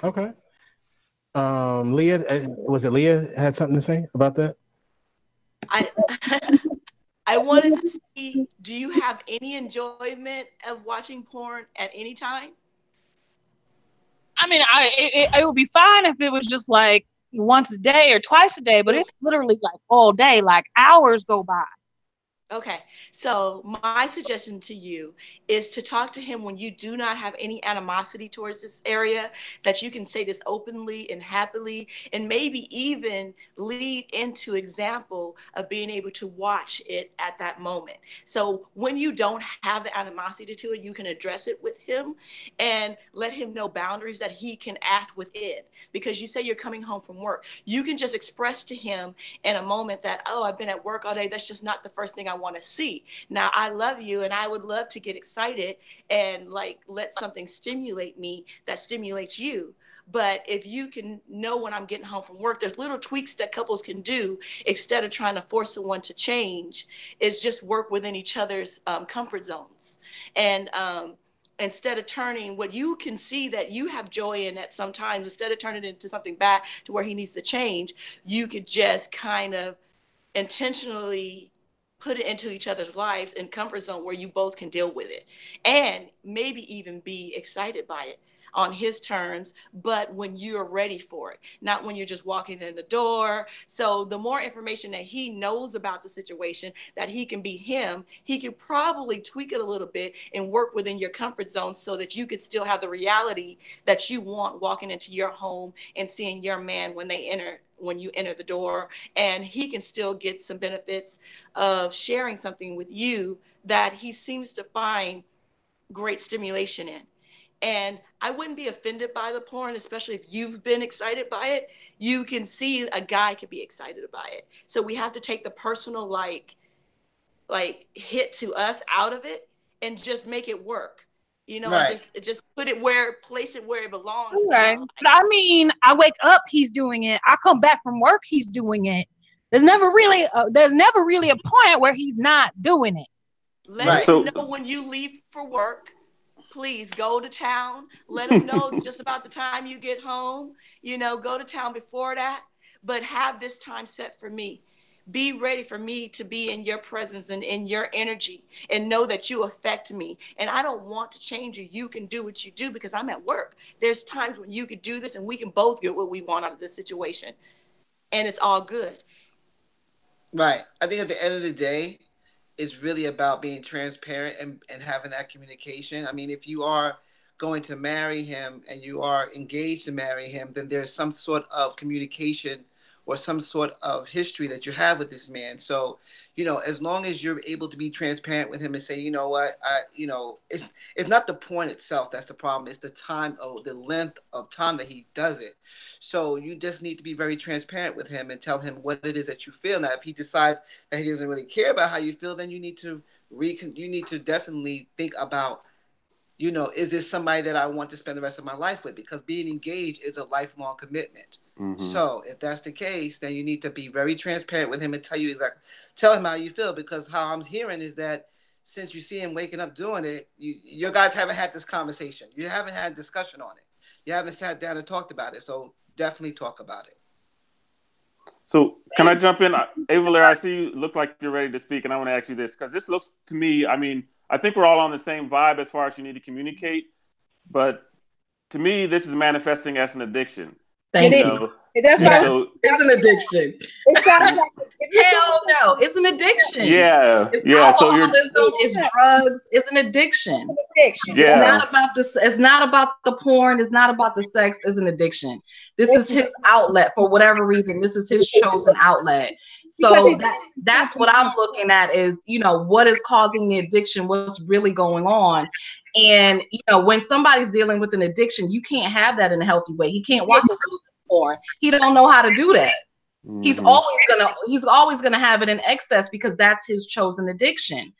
Okay. Leah, was it Leah had something to say about that? I wanted to see, do you have any enjoyment of watching porn at any time? I mean, it would be fine if it was just like once a day or twice a day, but it's literally like all day, like hours go by. Okay, so my suggestion to you is to talk to him when you do not have any animosity towards this area, that you can say this openly and happily, and maybe even lead into example of being able to watch it at that moment. So when you don't have the animosity to it, you can address it with him and let him know boundaries that he can act within. Because you say you're coming home from work, you can just express to him in a moment that, oh, I've been at work all day. That's just not the first thing I want to see. Now, I love you and I would love to get excited and like let something stimulate me that stimulates you. But if you can know when I'm getting home from work, there's little tweaks that couples can do instead of trying to force someone to change. It's just work within each other's comfort zones. And instead of turning what you can see that you have joy in at sometimes, instead of turning it into something bad to where he needs to change, you could just kind of intentionally put it into each other's lives in comfort zone where you both can deal with it and maybe even be excited by it on his terms, but when you're ready for it, not when you're just walking in the door. So the more information that he knows about the situation, that he can be him, he could probably tweak it a little bit and work within your comfort zone so that you could still have the reality that you want walking into your home and seeing your man when you enter the door, and he can still get some benefits of sharing something with you that he seems to find great stimulation in. And I wouldn't be offended by the porn, especially if you've been excited by it. You can see a guy could be excited by it. So we have to take the personal like hit to us out of it and just make it work. You know, Right. just place it where it belongs. Okay. But I mean, I wake up, he's doing it. I come back from work, he's doing it. There's never really a point where he's not doing it. Let him know when you leave for work. Please go to town. Let him know just about the time you get home. You know, go to town before that, but have this time set for me. Be ready for me to be in your presence and in your energy, and know that you affect me. And I don't want to change you. You can do what you do because I'm at work. There's times when you could do this and we can both get what we want out of this situation. And it's all good. Right. I think at the end of the day, it's really about being transparent and having that communication. I mean, if you are going to marry him and you are engaged to marry him, then there's some sort of communication or some sort of history that you have with this man. So, you know, as long as you're able to be transparent with him and say, you know what, it's not the point itself that's the problem. It's the time or the length of time that he does it. So you just need to be very transparent with him and tell him what it is that you feel. Now, if he decides that he doesn't really care about how you feel, then you need to definitely think about, you know, is this somebody that I want to spend the rest of my life with? Because being engaged is a lifelong commitment. Mm-hmm. So if that's the case, then you need to be very transparent with him and tell him how you feel. Because how I'm hearing is that since you see him waking up doing it, you guys haven't had this conversation. You haven't had a discussion on it. You haven't sat down and talked about it. So definitely talk about it. So can I jump in? Avalaura, I see you look like you're ready to speak, and I want to ask you this, because this looks to me, I mean, I think we're all on the same vibe as far as you need to communicate, but to me, this is manifesting as an addiction. Thank you. Know? That's why it's an addiction. Hell no, it's an addiction. Yeah, it's alcoholism, it's drugs, it's an addiction. Yeah. It's not about the porn, it's not about the sex, it's an addiction. This is his outlet for whatever reason. This is his chosen outlet. So that's what I'm looking at is, you know, what is causing the addiction, what's really going on. And, you know, when somebody's dealing with an addiction, you can't have that in a healthy way. He can't watch porn. He don't know how to do that. Mm-hmm. He's always gonna have it in excess because that's his chosen addiction.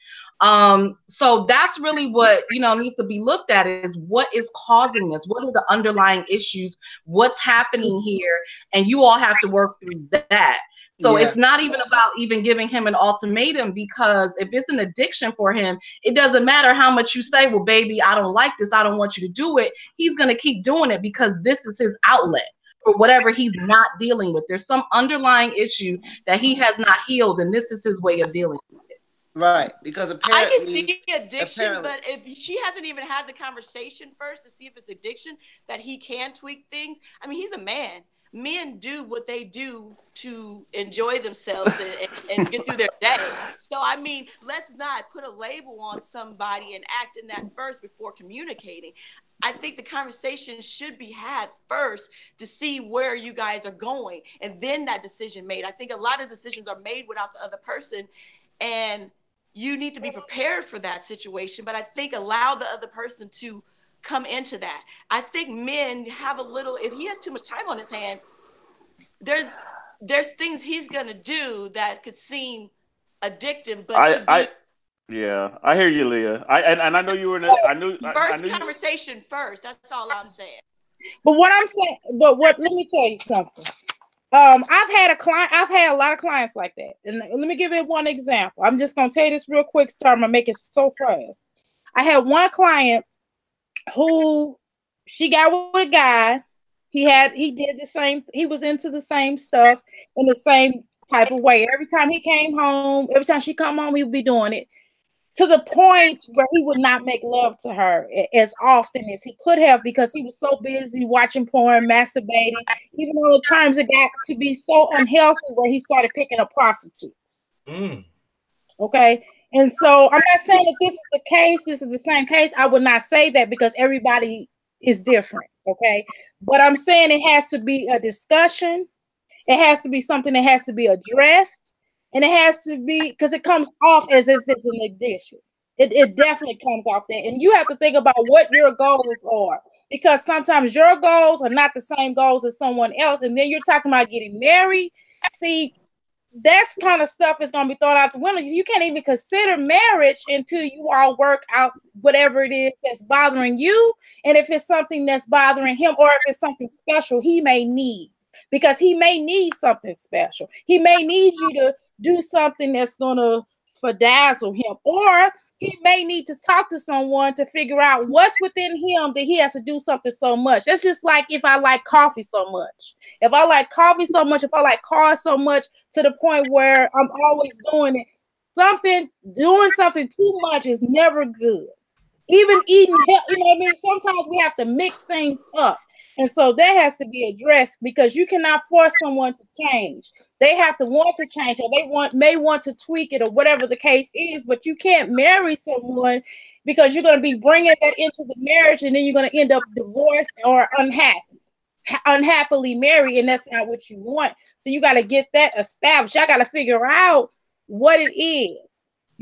So that's really what, you know, needs to be looked at is what is causing this? What are the underlying issues? What's happening here? And you all have to work through that. So it's not even about even giving him an ultimatum, because if it's an addiction for him, it doesn't matter how much you say, well, baby, I don't like this, I don't want you to do it. He's going to keep doing it because this is his outlet for whatever he's not dealing with. There's some underlying issue that he has not healed, and this is his way of dealing with it. Right, because apparently I can see addiction, but if she hasn't even had the conversation first to see if it's addiction, that he can tweak things. I mean, he's a man. Men do what they do to enjoy themselves and get through their day. So, I mean, let's not put a label on somebody and act in that first before communicating. I think the conversation should be had first to see where you guys are going, and then that decision made. I think a lot of decisions are made without the other person, and you need to be prepared for that situation. But I think allow the other person to come into that. I think men have a little, if he has too much time on his hand, there's things he's gonna do that could seem addictive, but I hear you, Leah. I know you were in a, I knew conversation first. That's all I'm saying. But let me tell you something. I've had a lot of clients like that. And let me give you one example. I'm just gonna tell you this real quick story. I'm gonna make it so fast. I had one client who she got with a guy. He did the same, he was into the same stuff in the same type of way. Every time he came home, every time she come home, he would be doing it, to the point where he would not make love to her as often as he could have because he was so busy watching porn, masturbating, even though the times it got to be so unhealthy where he started picking up prostitutes. Okay. And so I'm not saying that this is the case, this is the same case. I would not say that because everybody is different. Okay. But I'm saying it has to be a discussion. It has to be something that has to be addressed. And it has to be, because it comes off as if it's an addiction. It definitely comes off that. And you have to think about what your goals are. Because sometimes your goals are not the same goals as someone else. And then you're talking about getting married. See, that's kind of stuff is going to be thrown out the window. You can't even consider marriage until you all work out whatever it is that's bothering you, and if it's something that's bothering him, or if it's something special he may need, because he may need something special. He may need you to do something that's going to bedazzle him, or he may need to talk to someone to figure out what's within him that he has to do something so much. That's just like if I like coffee so much. If I like coffee so much, if I like cars so much to the point where I'm always doing it, doing something too much is never good. Even eating, you know what I mean? Sometimes we have to mix things up. And so that has to be addressed, because you cannot force someone to change. They have to want to change, or may want to tweak it, or whatever the case is. But you can't marry someone, because you're going to be bringing that into the marriage, and then you're going to end up divorced or unhappily married, and that's not what you want. So you got to get that established. Y'all got to figure out what it is.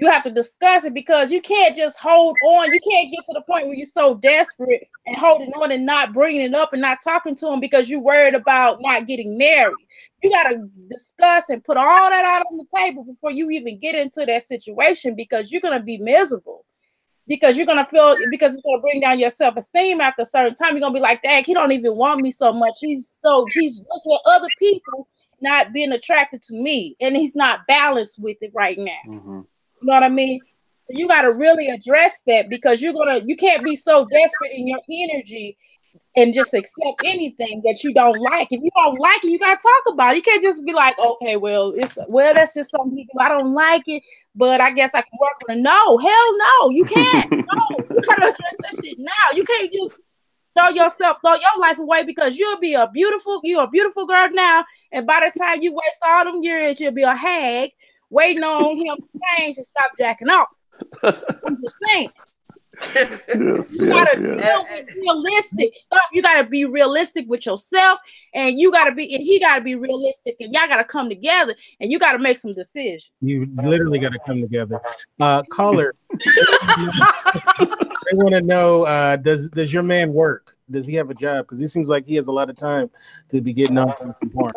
You have to discuss it, because you can't just hold on. You can't get to the point where you're so desperate and holding on and not bringing it up and not talking to them because you're worried about not getting married. You got to discuss and put all that out on the table before you even get into that situation, because you're going to be miserable, because you're going to feel, because it's going to bring down your self-esteem after a certain time. You're going to be like, dang, he don't even want me so much. He's looking at other people, not being attracted to me, and he's not balanced with it right now. Mm-hmm. You know what I mean? So you got to really address that, because you can't be so desperate in your energy and just accept anything that you don't like. If you don't like it, you got to talk about it. You can't just be like, okay, that's just something you do. I don't like it, but I guess I can work on it. No, hell no, you can't. No, you got to address that shit now. You can't just throw your life away, because you're a beautiful girl now, and by the time you waste all them years, you'll be a hag waiting on him to change and stop jacking off. I'm just saying. You gotta be realistic stuff. You gotta be realistic with yourself, and he gotta be realistic, and y'all gotta come together, and you gotta make some decisions. You literally gotta come together. Caller, I want to know: does your man work? Does he have a job? Because it seems like he has a lot of time to be getting off some porn.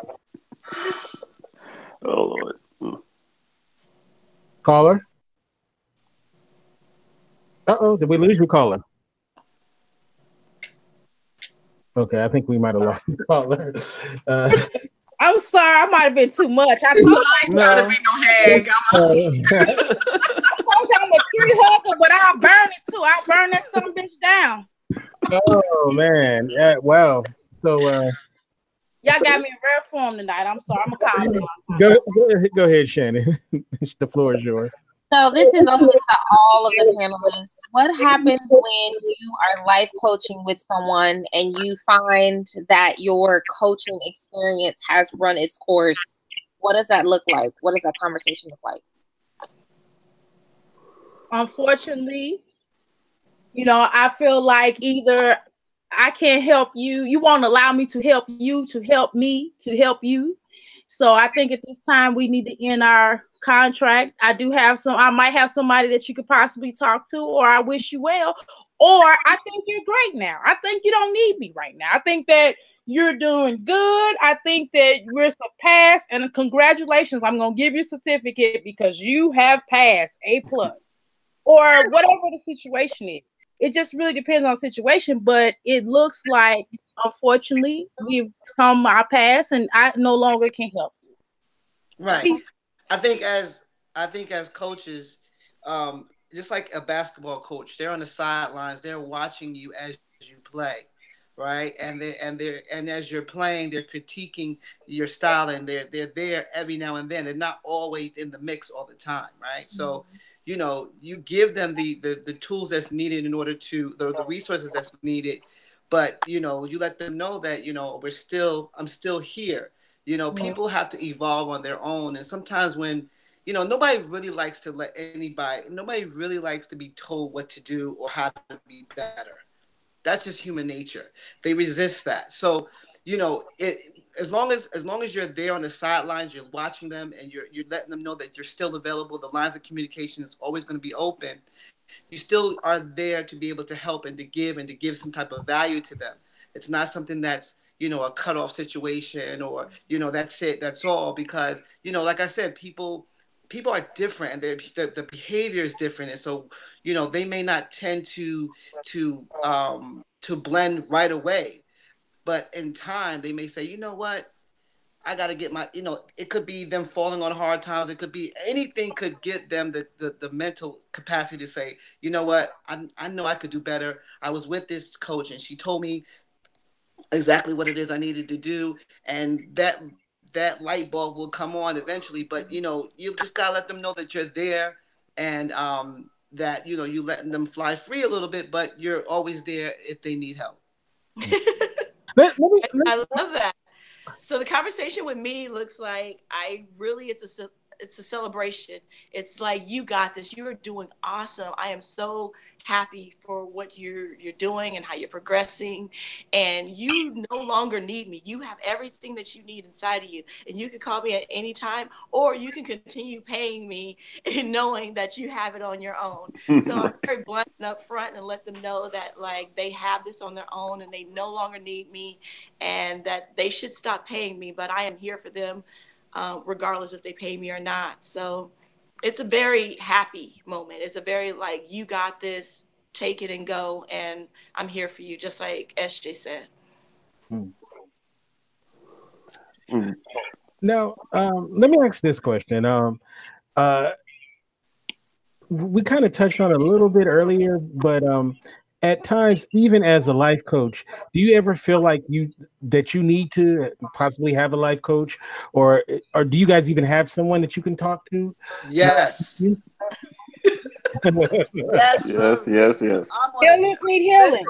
Oh Lord. Caller? Did we lose your caller? Okay, I think we might have lost the caller. I'm sorry, I might have been too much. I told you I gotta be no hag. I told you I'm a tree hugger, but I'll burn it too. I'll burn that son of a bitch down. Oh man, yeah, wow. So y'all got me in rare form tonight. I'm sorry. I'm gonna calm down. Go ahead, Shannon. The floor is yours. So this is open to all of the panelists. What happens when you are life coaching with someone and you find that your coaching experience has run its course? What does that look like? What does that conversation look like? Unfortunately, I feel like either I can't help you, you won't allow me to help you, to help me, to help you. So I think at this time we need to end our contract. I might have somebody that you could possibly talk to, or I wish you well, or I think you're great now. I think you don't need me right now. I think that you're doing good. I think that we're surpassed, and congratulations. I'm going to give you a certificate because you have passed A+, or whatever the situation is. It just really depends on the situation, but it looks like, unfortunately, we've come our past, and I no longer can help you. Right. I think as coaches, just like a basketball coach, they're on the sidelines. They're watching you as you play, right? And as you're playing, they're critiquing your style, and they're there every now and then. They're not always in the mix all the time, right? So. You give them the tools that's needed in order to the resources that's needed, but you let them know that I'm still here. People have to evolve on their own, and sometimes when nobody really likes to be told what to do or how to be better. That's just human nature. They resist that. So as long as you're there on the sidelines, you're watching them, and you're letting them know that you're still available. The lines of communication is always going to be open. You still are there to be able to help and to give some type of value to them. It's not something that's a cutoff situation, or, that's it, that's all. Because, like I said, people are different, and the behavior is different. And so, they may not tend to blend right away, but in time they may say, you know what, I got to get my, it could be them falling on hard times. It could be anything, could get them the mental capacity to say, you know what, I know I could do better. I was with this coach and she told me exactly what it is I needed to do. And that light bulb will come on eventually. But, you just got to let them know that you're there, and that, you letting them fly free a little bit, but you're always there if they need help. I love that. So the conversation with me looks like it's a celebration. It's like, you got this. You are doing awesome. I am so happy for what you're doing and how you're progressing. And you no longer need me. You have everything that you need inside of you. And you can call me at any time, or you can continue paying me and knowing that you have it on your own. So I'm very blunt and upfront, and let them know that, like, they have this on their own and they no longer need me, and that they should stop paying me, but I am here for them, regardless if they pay me or not. So it's a very happy moment. It's a very, like, you got this, take it and go, and I'm here for you, just like SJ said. Now, let me ask this question. We kind of touched on it a little bit earlier, but at times, even as a life coach, do you ever feel like you need to possibly have a life coach, or do you guys even have someone that you can talk to? Yes. Yes. Healers need healing. Listen,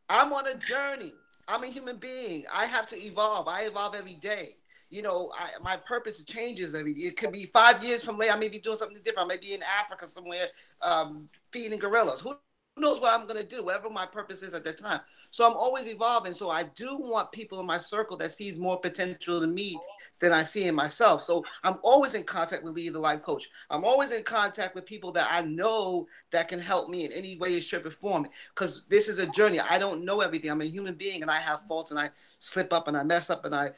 I'm on a journey. I'm a human being. I have to evolve. I evolve every day. My purpose changes every day. It could be 5 years from later. I may be doing something different. I may be in Africa somewhere, feeding gorillas. Who knows what I'm going to do, whatever my purpose is at that time. So I'm always evolving. So I do want people in my circle that sees more potential in me than I see in myself. So I'm always in contact with Lee, the life coach. I'm always in contact with people that I know that can help me in any way, shape, or form. Because this is a journey. I don't know everything. I'm a human being, and I have faults, and I slip up, and I mess up, and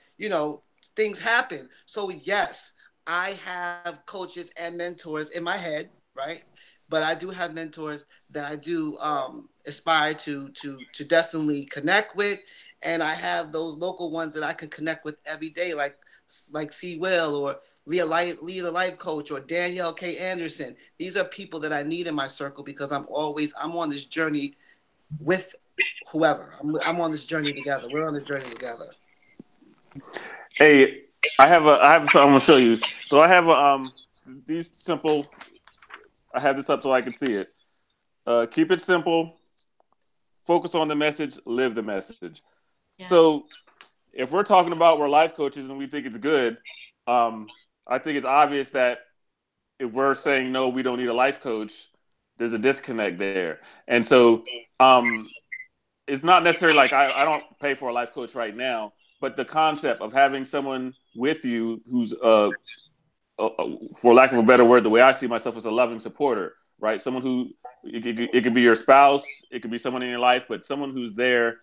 things happen. So yes, I have coaches and mentors in my head, right? But I do have mentors that I do aspire to definitely connect with, and I have those local ones that I can connect with every day, like C. Will, or Leah the life coach, or Danielle K. Anderson. These are people that I need in my circle, because I'm on this journey with whoever. I'm on this journey together. We're on this journey together. Hey, I have I'm gonna show you. So I have these simple. I have this up so I can see it. Keep it simple. Focus on the message. Live the message. Yes. So if we're talking about we're life coaches and we think it's good, I think it's obvious that if we're saying no, we don't need a life coach, there's a disconnect there. And so it's not necessarily like I don't pay for a life coach right now, but the concept of having someone with you who's for lack of a better word, the way I see myself is a loving supporter, right? Someone who, it could be your spouse, it could be someone in your life, but someone who's there,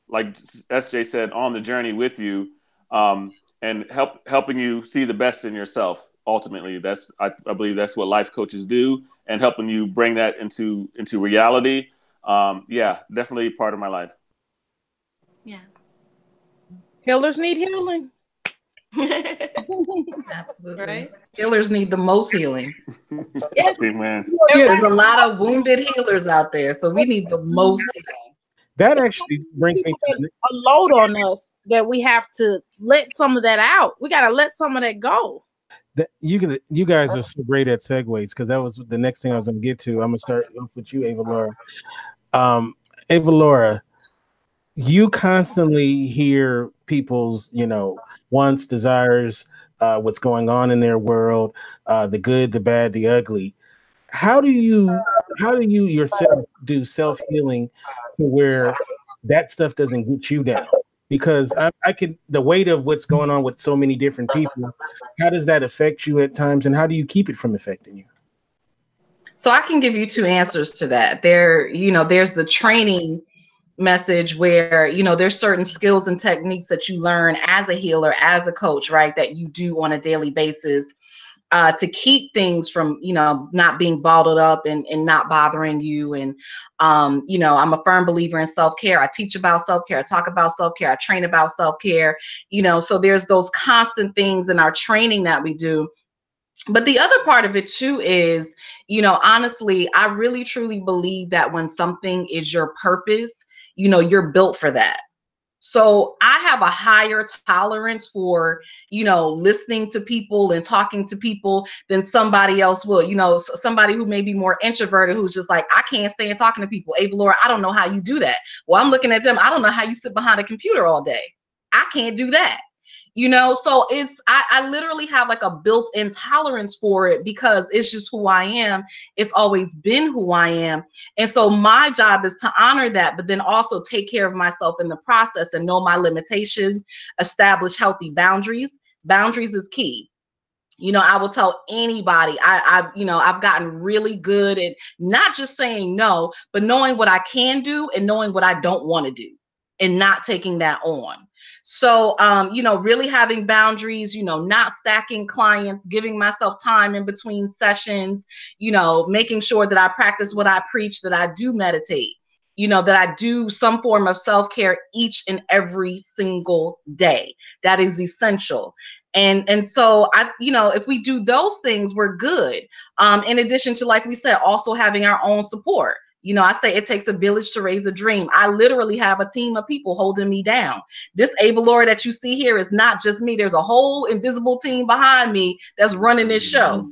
like SJ said, on the journey with you, and helping you see the best in yourself. Ultimately, I believe that's what life coaches do, and helping you bring that into reality. Yeah, definitely part of my life. Yeah. Healers need healing. Absolutely. Right? Healers need the most healing. Yes. Amen. There's a lot of wounded healers out there, so we need the most healing. That actually brings me to a load on us that we have to let some of that out. We got to let some of that go. You guys are so great at segues, because that was the next thing I was going to get to. I'm going to start off with you, Avalaura. Avalaura, you constantly hear people's, wants, desires, what's going on in their world, the good, the bad, the ugly. How do you yourself do self-healing to where that stuff doesn't get you down? Because I can, the weight of what's going on with so many different people, how does that affect you at times, and how do you keep it from affecting you? So I can give you two answers to that. There's the training message where, you know, there's certain skills and techniques that you learn as a healer, as a coach, right, that you do on a daily basis to keep things from, you know, not being bottled up and not bothering you. And, you know, I'm a firm believer in self-care. I teach about self-care. I talk about self-care. I train about self-care, you know, so there's those constant things in our training that we do. But the other part of it too is, you know, honestly, I really truly believe that when something is your purpose, you know, you're built for that. So I have a higher tolerance for, you know, listening to people and talking to people than somebody else will. You know, somebody who may be more introverted, who's just like, I can't stand talking to people. Avalaura, I don't know how you do that. Well, I'm looking at them. I don't know how you sit behind a computer all day. I can't do that. You know, so I literally have like a built-in tolerance for it because it's just who I am. It's always been who I am. And so my job is to honor that, but then also take care of myself in the process and know my limitation, establish healthy boundaries. Boundaries is key. You know, I will tell anybody, you know, I've gotten really good at not just saying no, but knowing what I can do and knowing what I don't want to do and not taking that on. So, you know, really having boundaries, you know, not stacking clients, giving myself time in between sessions, you know, making sure that I practice what I preach, that I do meditate, you know, that I do some form of self-care each and every single day. That is essential. And so I, you know, if we do those things, we're good. In addition to, like we said, also having our own support. You know, I say it takes a village to raise a dream. I literally have a team of people holding me down. This Avalaura that you see here is not just me. There's a whole invisible team behind me that's running this show.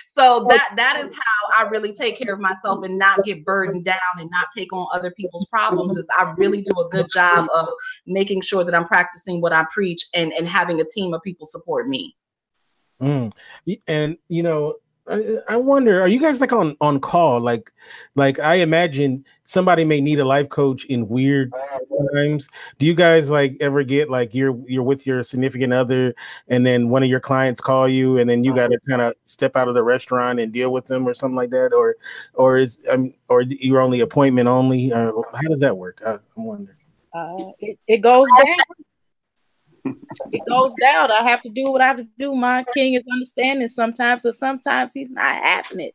So that is how I really take care of myself and not get burdened down and not take on other people's problems. Is I really do a good job of making sure that I'm practicing what I preach and having a team of people support me. And you know, I wonder, are you guys like on call? Like I imagine somebody may need a life coach in weird times. Do you guys like ever get like you're with your significant other and then one of your clients call you and then you got to kind of step out of the restaurant and deal with them or something like that? Or or you're only appointment only? Or how does that work? I'm wondering. It goes down. It goes down. I have to do what I have to do. My king is understanding sometimes, and sometimes he's not having it.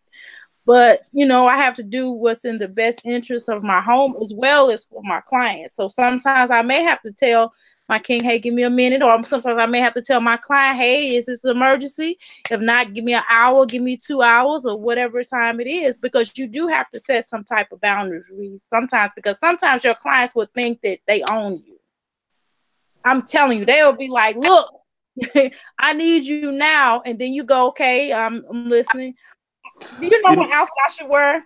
But, you know, I have to do what's in the best interest of my home as well as for my clients. So sometimes I may have to tell my king, hey, give me a minute. Or sometimes I may have to tell my client, hey, is this an emergency? If not, give me an hour, give me 2 hours or whatever time it is, because you do have to set some type of boundaries sometimes, because sometimes your clients will think that they own you. I'm telling you, they'll be like, look, I need you now. And then you go, okay, I'm listening. Do you know what outfit I should wear?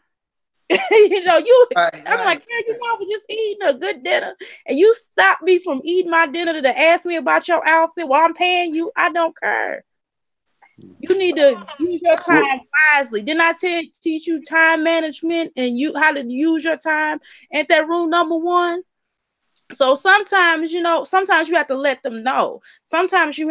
You know, I'm like, girl, you know, I was just eating a good dinner. And you stop me from eating my dinner to ask me about your outfit while I'm paying you. I don't care. You need to use your time wisely. Didn't I teach you time management and how to use your time? Ain't that rule number 1? So sometimes, you know, sometimes you have to let them know. Sometimes you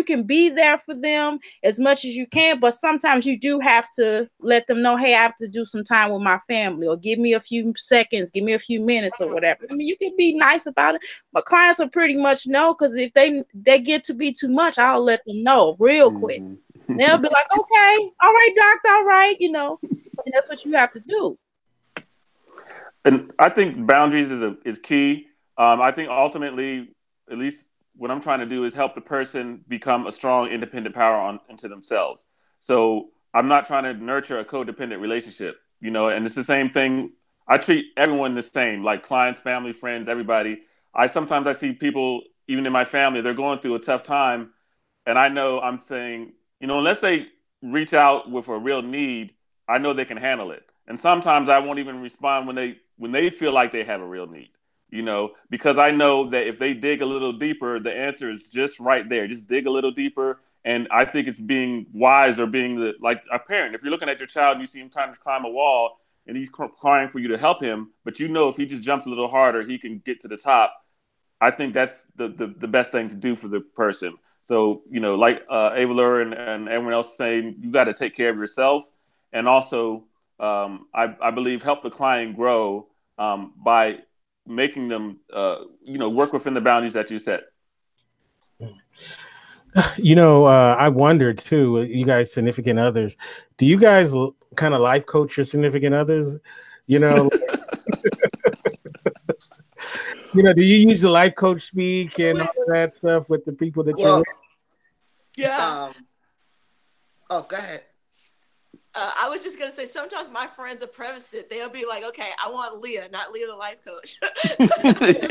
can be there for them as much as you can, but sometimes you do have to let them know, hey, I have to do some time with my family, or give me a few seconds, give me a few minutes or whatever. I mean, you can be nice about it, but clients will pretty much know, because if they get to be too much, I'll let them know real quick. They'll be like, okay, all right, doctor, all right, you know, and that's what you have to do. And I think boundaries is key. I think ultimately, at least what I'm trying to do is help the person become a strong, independent power into themselves. So I'm not trying to nurture a codependent relationship, you know, and it's the same thing. I treat everyone the same, like clients, family, friends, everybody. Sometimes I see people, even in my family, they're going through a tough time. And I know I'm saying, you know, unless they reach out with a real need, I know they can handle it. And sometimes I won't even respond when they feel like they have a real need. You know, because I know that if they dig a little deeper, the answer is just right there. Just dig a little deeper. And I think it's being wise, or being like a parent. If you're looking at your child and you see him trying to climb a wall and he's crying for you to help him, but you know if he just jumps a little harder, he can get to the top. I think that's the best thing to do for the person. So, you know, like Avalaura and everyone else saying, you got to take care of yourself. And also, I believe help the client grow. by making them, work within the boundaries that you set. I wonder too, you guys, significant others, do you guys kind of life coach your significant others? Do you use the life coach speak and all of that stuff with the people that you're with? Yeah. Go ahead. I was just gonna say, sometimes my friends are preface it. They'll be like, "Okay, I want Leah, not Leah the life coach." I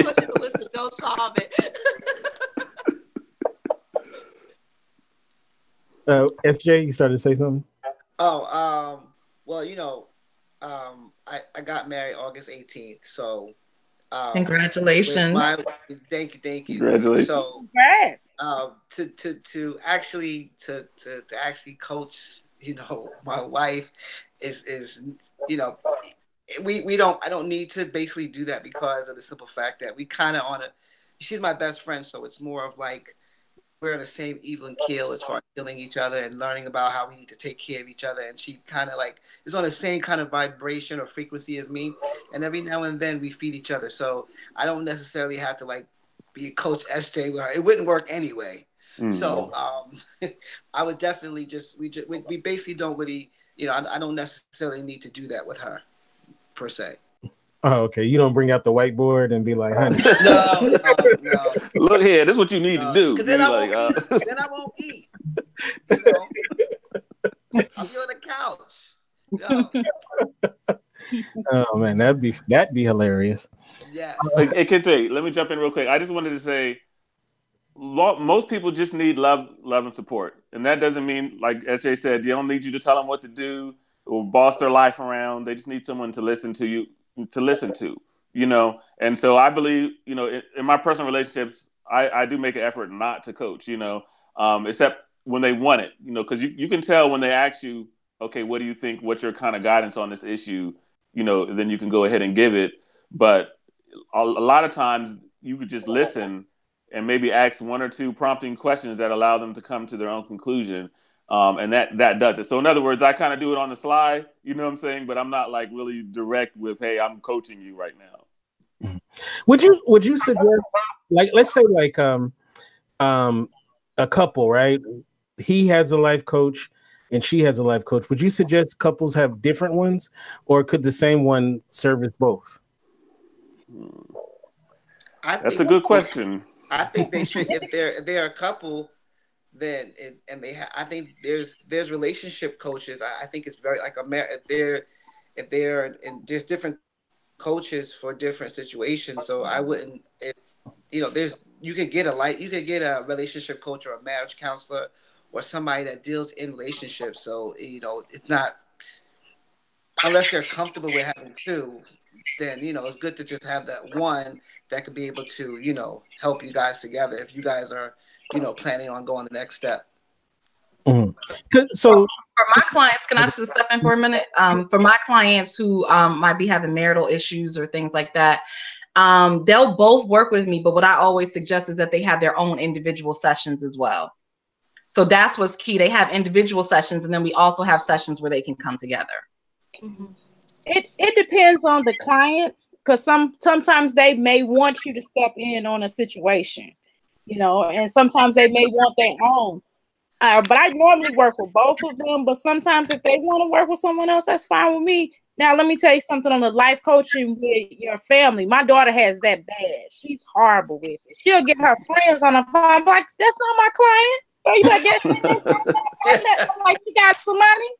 want you to listen. Don't solve it. SJ, you started to say something? Well, I got married August 18th, so Congratulations. Thank you. Congratulations. So Congrats. to actually coach, my wife is I don't need to basically do that because of the simple fact that we kind of she's my best friend, so it's more of like we're on the same even keel as far as killing each other and learning about how we need to take care of each other. And she kind of like is on the same kind of vibration or frequency as me. And every now and then we feed each other. So I don't necessarily have to like be Coach SJ where it wouldn't work anyway. Mm-hmm. So I would definitely we basically don't really, I don't necessarily need to do that with her per se. Oh, okay. You don't bring out the whiteboard and be like, honey. No. Look here, this is what you need to do. Because then I won't eat. I'll be on the couch. Oh man, that'd be hilarious. Yes. Hey, Kente, let me jump in real quick. I just wanted to say, most people just need love and support. And that doesn't mean, like SJ said, they don't need you to tell them what to do or boss their life around. They just need someone to listen to. And so I believe, in my personal relationships, I do make an effort not to coach, except when they want it, because you can tell when they ask you, okay, what do you think? What's your kind of guidance on this issue? Then you can go ahead and give it. But a lot of times you could just listen and maybe ask one or two prompting questions that allow them to come to their own conclusion. And that does it. So in other words, I kind of do it on the sly, you know what I'm saying? But I'm not like really direct with, hey, I'm coaching you right now. Would you suggest, like, let's say like a couple, right? He has a life coach and she has a life coach. Would you suggest couples have different ones, or could the same one service both? That's a good question. I think they should. If they're a couple, then I think there's relationship coaches. I think it's very like if they're and there's different coaches for different situations. So I wouldn't, if you could get a relationship coach or a marriage counselor or somebody that deals in relationships. So it's not, unless they're comfortable with having two, then it's good to just have that one that could be able to help you guys together if you guys are planning on going the next step. Mm-hmm. So for my clients, can I just step in for a minute? For my clients who might be having marital issues or things like that, they'll both work with me. But what I always suggest is that they have their own individual sessions as well. So that's what's key. They have individual sessions, and then we also have sessions where they can come together. Mm-hmm. It depends on the clients, because sometimes they may want you to step in on a situation, and sometimes they may want their own. But I normally work with both of them. But sometimes if they want to work with someone else, that's fine with me. Now, let me tell you something on the life coaching with your family. My daughter has that bad. She's horrible with it. She'll get her friends on the phone. I'm like, that's not my client. Oh, you better get I'm like, you got some money?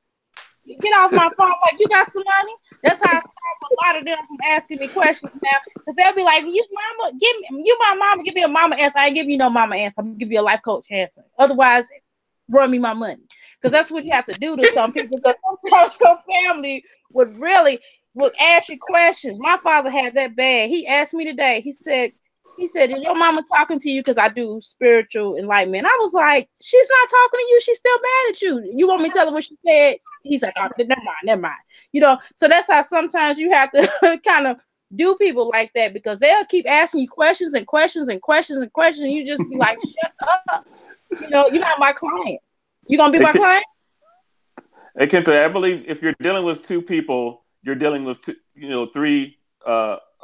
Get off my phone. Like, you got some money? That's how I stop a lot of them from asking me questions now. Because they'll be like, you my mama, give me a mama answer. I ain't give you no mama answer. I'm going to give you a life coach answer. Otherwise, run me my money. Because that's what you have to do to some people. Because sometimes your family would ask you questions. My father had that bad. He asked me today. He said, is your mama talking to you? Because I do spiritual enlightenment. I was like, she's not talking to you. She's still mad at you. You want me to tell her what she said? He's like, oh, never mind. So that's how sometimes you have to kind of do people like that, because they'll keep asking you questions and questions and questions and questions. And you just be like, shut up. You're not my client. You gonna be my client? Hey, Kenta, I believe if you're dealing with two people, you're dealing with three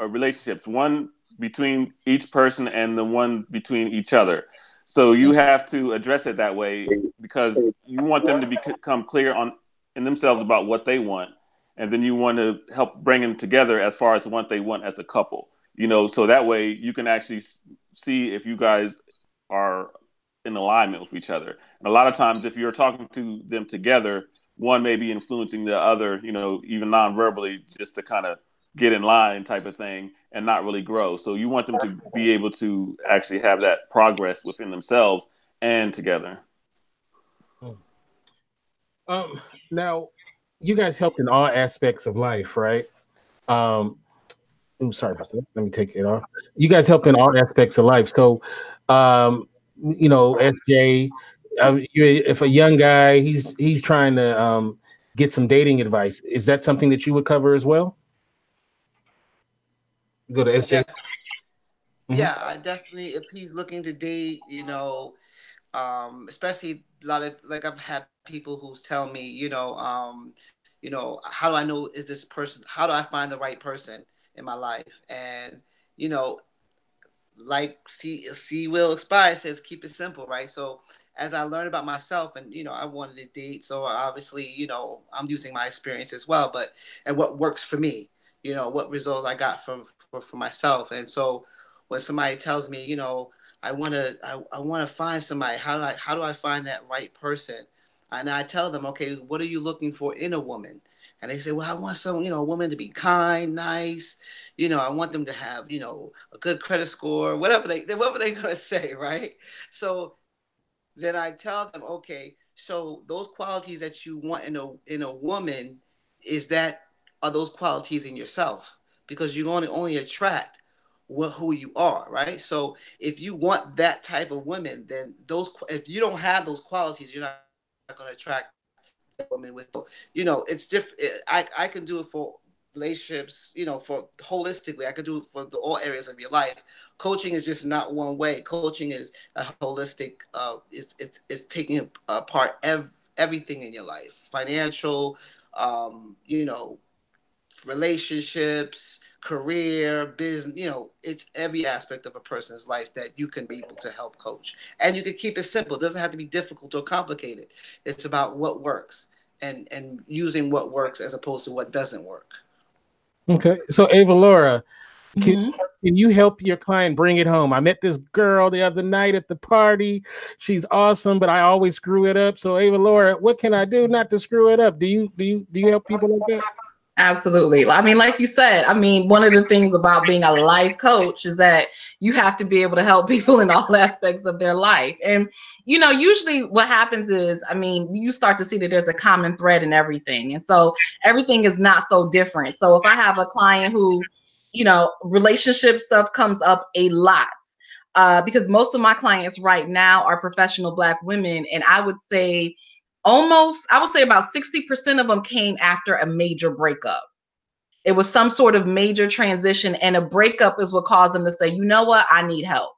relationships, one between each person and the one between each other. So you have to address it that way because you want them to become clear in themselves about what they want, and then you want to help bring them together as far as what they want as a couple. So that way you can actually see if you guys are in alignment with each other. And a lot of times, if you're talking to them together, one may be influencing the other, even non-verbally, just to kind of get in line type of thing and not really grow. So you want them to be able to actually have that progress within themselves and together. Now, you guys helped in all aspects of life, right? Sorry about that. Let me take it off. You guys help in all aspects of life. So, SJ, if a young guy, he's trying to get some dating advice, is that something that you would cover as well? Go to SJ. Yeah, I definitely, if he's looking to date, especially a lot of, like, I've had people who's tell me, how do I know is this person, how do I find the right person in my life? And, like C Will Expire says, keep it simple, right? So as I learned about myself and, I wanted to date, so obviously, I'm using my experience as well, and what works for me, what results I got for myself. And so when somebody tells me, I want to find somebody, how do I find that right person? And I tell them, okay, what are you looking for in a woman? And they say, well, I want some, a woman to be kind, nice. I want them to have, a good credit score, whatever they're going to say, right? So then I tell them, okay, so those qualities that you want in a woman, are those qualities in yourself? Because you only attract who you are, right? So if you want that type of woman, then if you don't have those qualities, you're not going to attract that woman with. It's different. I can do it for relationships, for holistically. I can do it for all areas of your life. Coaching is just not one way. Coaching is a holistic. It's taking apart everything in your life, financial, relationships, career, business, it's every aspect of a person's life that you can be able to help coach. And you can keep it simple. It doesn't have to be difficult or complicated. It's about what works and using what works as opposed to what doesn't work. Okay. So Avalaura, can you help your client bring it home? I met this girl the other night at the party. She's awesome, but I always screw it up. So Avalaura, what can I do not to screw it up? Do you help people like that? Absolutely. I mean, like you said, one of the things about being a life coach is that you have to be able to help people in all aspects of their life. And, usually what happens is, you start to see that there's a common thread in everything. And so everything is not so different. So if I have a client who, relationship stuff comes up a lot, because most of my clients right now are professional Black women. And I would say about 60% of them came after a major breakup. It was some sort of major transition, and a breakup is what caused them to say, you know what, I need help.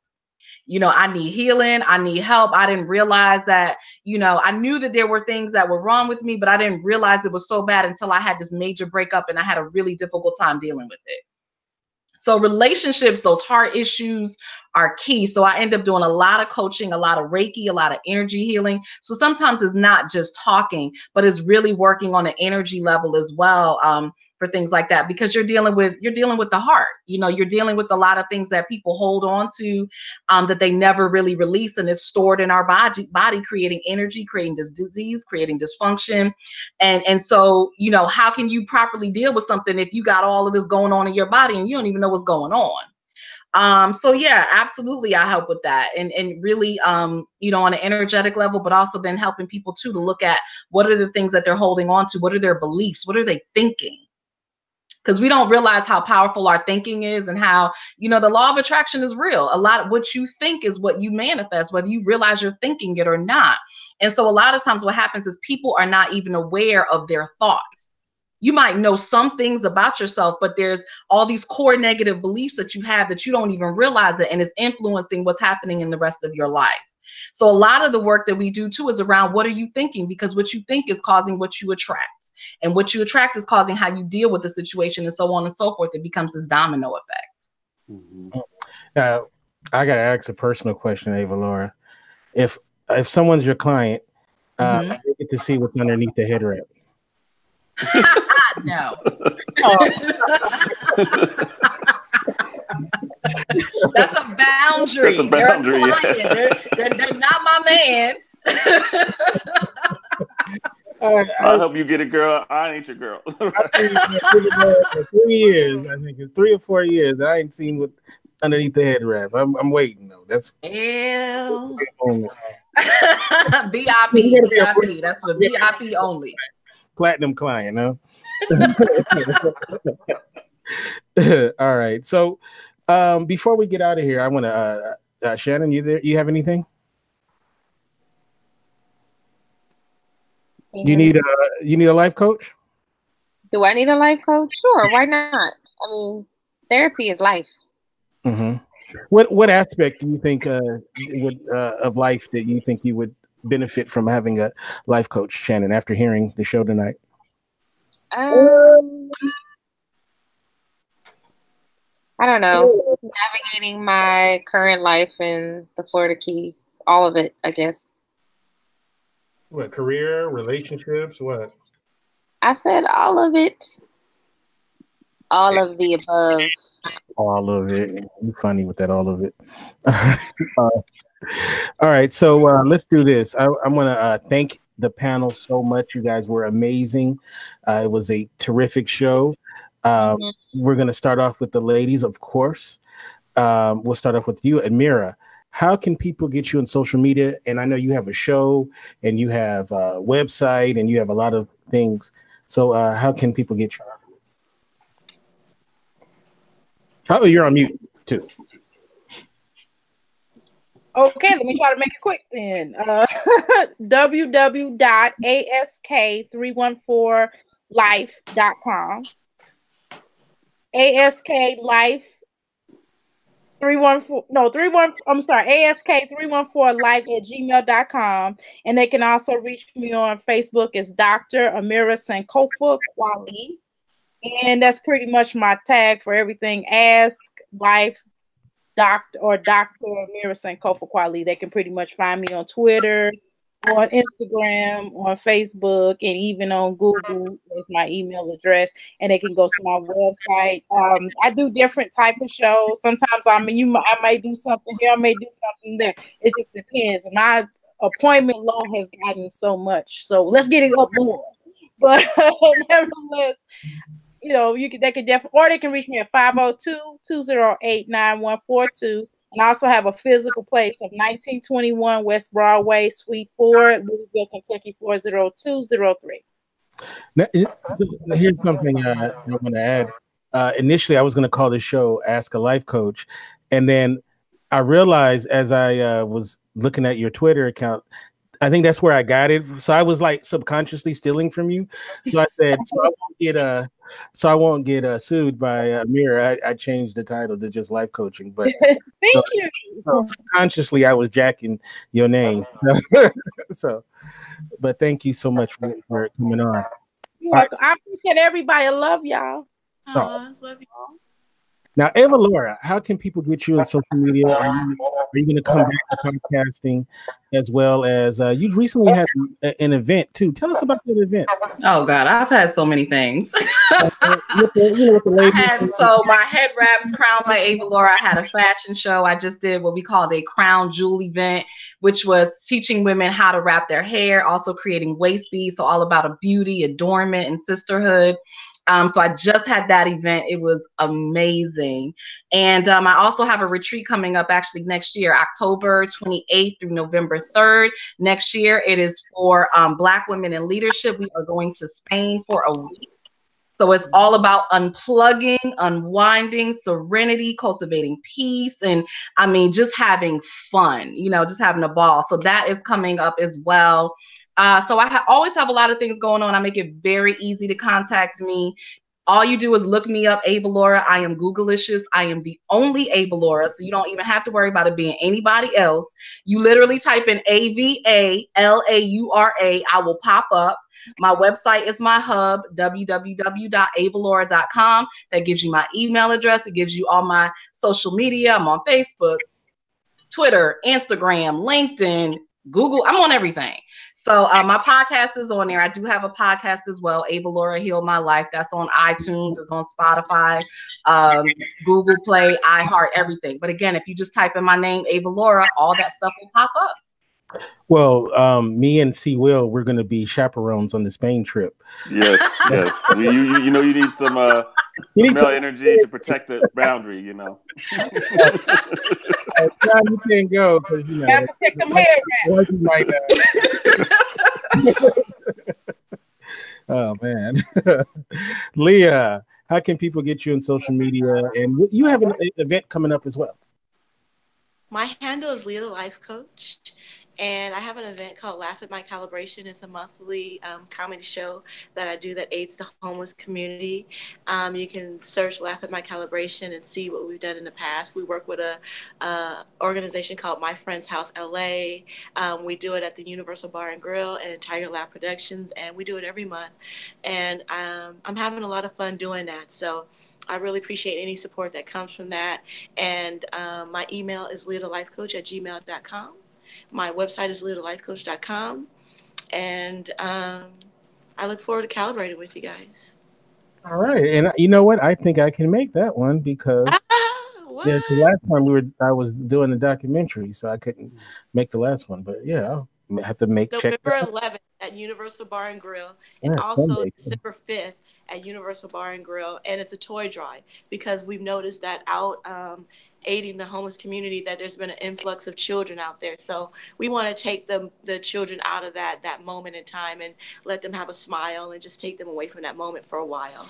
I need healing. I need help. I didn't realize that, I knew that there were things that were wrong with me, but I didn't realize it was so bad until I had this major breakup and I had a really difficult time dealing with it. So relationships, those heart issues are key. So I end up doing a lot of coaching, a lot of Reiki, a lot of energy healing. So sometimes it's not just talking, but it's really working on an energy level as well, for things like that, because you're dealing with the heart. You're dealing with a lot of things that people hold on to, that they never really release, and it's stored in our body, creating energy, creating this disease, creating dysfunction. And so, how can you properly deal with something if you got all of this going on in your body and you don't even know what's going on? So yeah, absolutely. I help with that. And really, on an energetic level, but also then helping people too, to look at what are the things that they're holding on to? What are their beliefs? What are they thinking? Because we don't realize how powerful our thinking is, and how, the law of attraction is real. A lot of what you think is what you manifest, whether you realize you're thinking it or not. And so a lot of times what happens is people are not even aware of their thoughts. You might know some things about yourself, but there's all these core negative beliefs that you have that you don't even realize it, and it's influencing what's happening in the rest of your life. So a lot of the work that we do too is around what are you thinking, because what you think is causing what you attract, and what you attract is causing how you deal with the situation, and so on and so forth. It becomes this domino effect. Mm-hmm. I gotta ask a personal question, Avalaura. If someone's your client, they get to see what's underneath the head wrap. No. That's a boundary. That's a boundary. They're a client. They're not my man. I'll help you get a girl. I ain't your girl. I've been for 3 years. I think it's 3 or 4 years. I ain't seen what underneath the head wrap. I'm waiting though. That's ew. VIP. That's for VIP only. Platinum client, huh? All right. So before we get out of here, I want to Shannon, you there? You have anything? You need a life coach? Do I need a life coach? Sure, why not? I mean, therapy is life. Mm-hmm. What aspect do you think of life that you think you would benefit from having a life coach, Shannon, after hearing the show tonight? I don't know. Navigating my current life in the Florida Keys, all of it, I guess. What, career, relationships, what? I said all of it. All of the above. All of it. You're funny with that, all of it. All right, so let's do this. I want to thank the panel so much. You guys were amazing. It was a terrific show. We're going to start off with the ladies, of course. We'll start off with you, DrAmirah. How can people get you on social media? And I know you have a show and you have a website and you have a lot of things. So how can people get you? Oh, you're on mute too. Okay, let me try to make it quick then. www.ask314life.com. ASK ask314life@gmail.com. And they can also reach me on Facebook as DrAmirah Sankofa Kweli. And that's pretty much my tag for everything. Ask Life Dr. DrAmirah Sankofa Kweli. They can pretty much find me on Twitter, on Instagram, on Facebook, and even on Google. That's my email address, and they can go to my website. I do different type of shows. Sometimes I may do something here, I may do something there. It just depends. My appointment law has gotten so much, so let's get it up more. But nevertheless, they can definitely, or they can reach me at 502-208-9142. And I also have a physical place of 1921 West Broadway, Suite 4, Louisville, Kentucky 40203. Now, so here's something I want to add. Initially, I was going to call this show Ask a Life Coach. And then I realized as I was looking at your Twitter account, I think that's where I got it. So I was like subconsciously stealing from you. So I said, so I won't get sued by DrAmirah. I changed the title to just life coaching. But thank you. So subconsciously, I was jacking your name. So, but thank you so much for coming on. You're welcome. I appreciate everybody. I love y'all. Love y'all. Now, Avalaura, how can people get you on social media? Are you going to come back to podcasting as well as you recently had an event too? Tell us about that event. Oh God, I've had so many things. So my head wraps crowned by Avalaura. I had a fashion show. I just did what we called a crown jewel event, which was teaching women how to wrap their hair, also creating waist beads. So all about a beauty, adornment, and sisterhood. So I just had that event. It was amazing. And I also have a retreat coming up actually next year, October 28th through November 3rd. Next year, it is for Black women in leadership. We are going to Spain for a week. So it's all about unplugging, unwinding, serenity, cultivating peace, and just having fun, just having a ball. So that is coming up as well. So I always have a lot of things going on. I make it very easy to contact me. All you do is look me up, Avalaura. I am Googleicious. I am the only Avalaura, so you don't even have to worry about it being anybody else. You literally type in Avalaura. I will pop up. My website is my hub, www.avalaura.com. That gives you my email address. It gives you all my social media. I'm on Facebook, Twitter, Instagram, LinkedIn, Google. I'm on everything. So my podcast is on there. I do have a podcast as well, Avalaura Heal My Life. That's on iTunes. It's on Spotify, Google Play, iHeart, everything. But again, if you just type in my name, Avalaura, all that stuff will pop up. Well, me and C. Will, we're going to be chaperones on the Spain trip. Yes, yes. You know, you need some male energy to protect the boundary. You know. John, you can't go because you know. Have to take them hair Oh man, Leah, how can people get you on social media? And you have an event coming up as well. My handle is Leah the Life Coach. And I have an event called Laugh at My Calibration. It's a monthly comedy show that I do that aids the homeless community. You can search Laugh at My Calibration and see what we've done in the past. We work with a organization called My Friend's House LA. We do it at the Universal Bar and Grill and Tiger Lab Productions, and we do it every month. And I'm having a lot of fun doing that. So I really appreciate any support that comes from that. And my email is leaderlifecoach@gmail.com. My website is leaderlifecoach.com. And I look forward to calibrating with you guys. All right. And you know what? I think I can make that one because yeah, the last time I was doing the documentary, so I couldn't make the last one. But yeah, I'll have to check November 11th at Universal Bar and Grill, and also Sunday. December 5th at Universal Bar and Grill. And it's a toy drive because we've noticed that out aiding the homeless community that there's been an influx of children out there. So we want to take the children out of that moment in time and let them have a smile and just take them away from that moment for a while.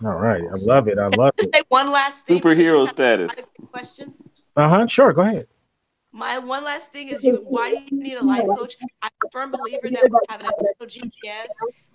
All right. I love it. I love it. Say one last thing. Superhero status. Questions? Sure. Go ahead. My one last thing is why do you need a life coach? I'm a firm believer that we have an internal GPS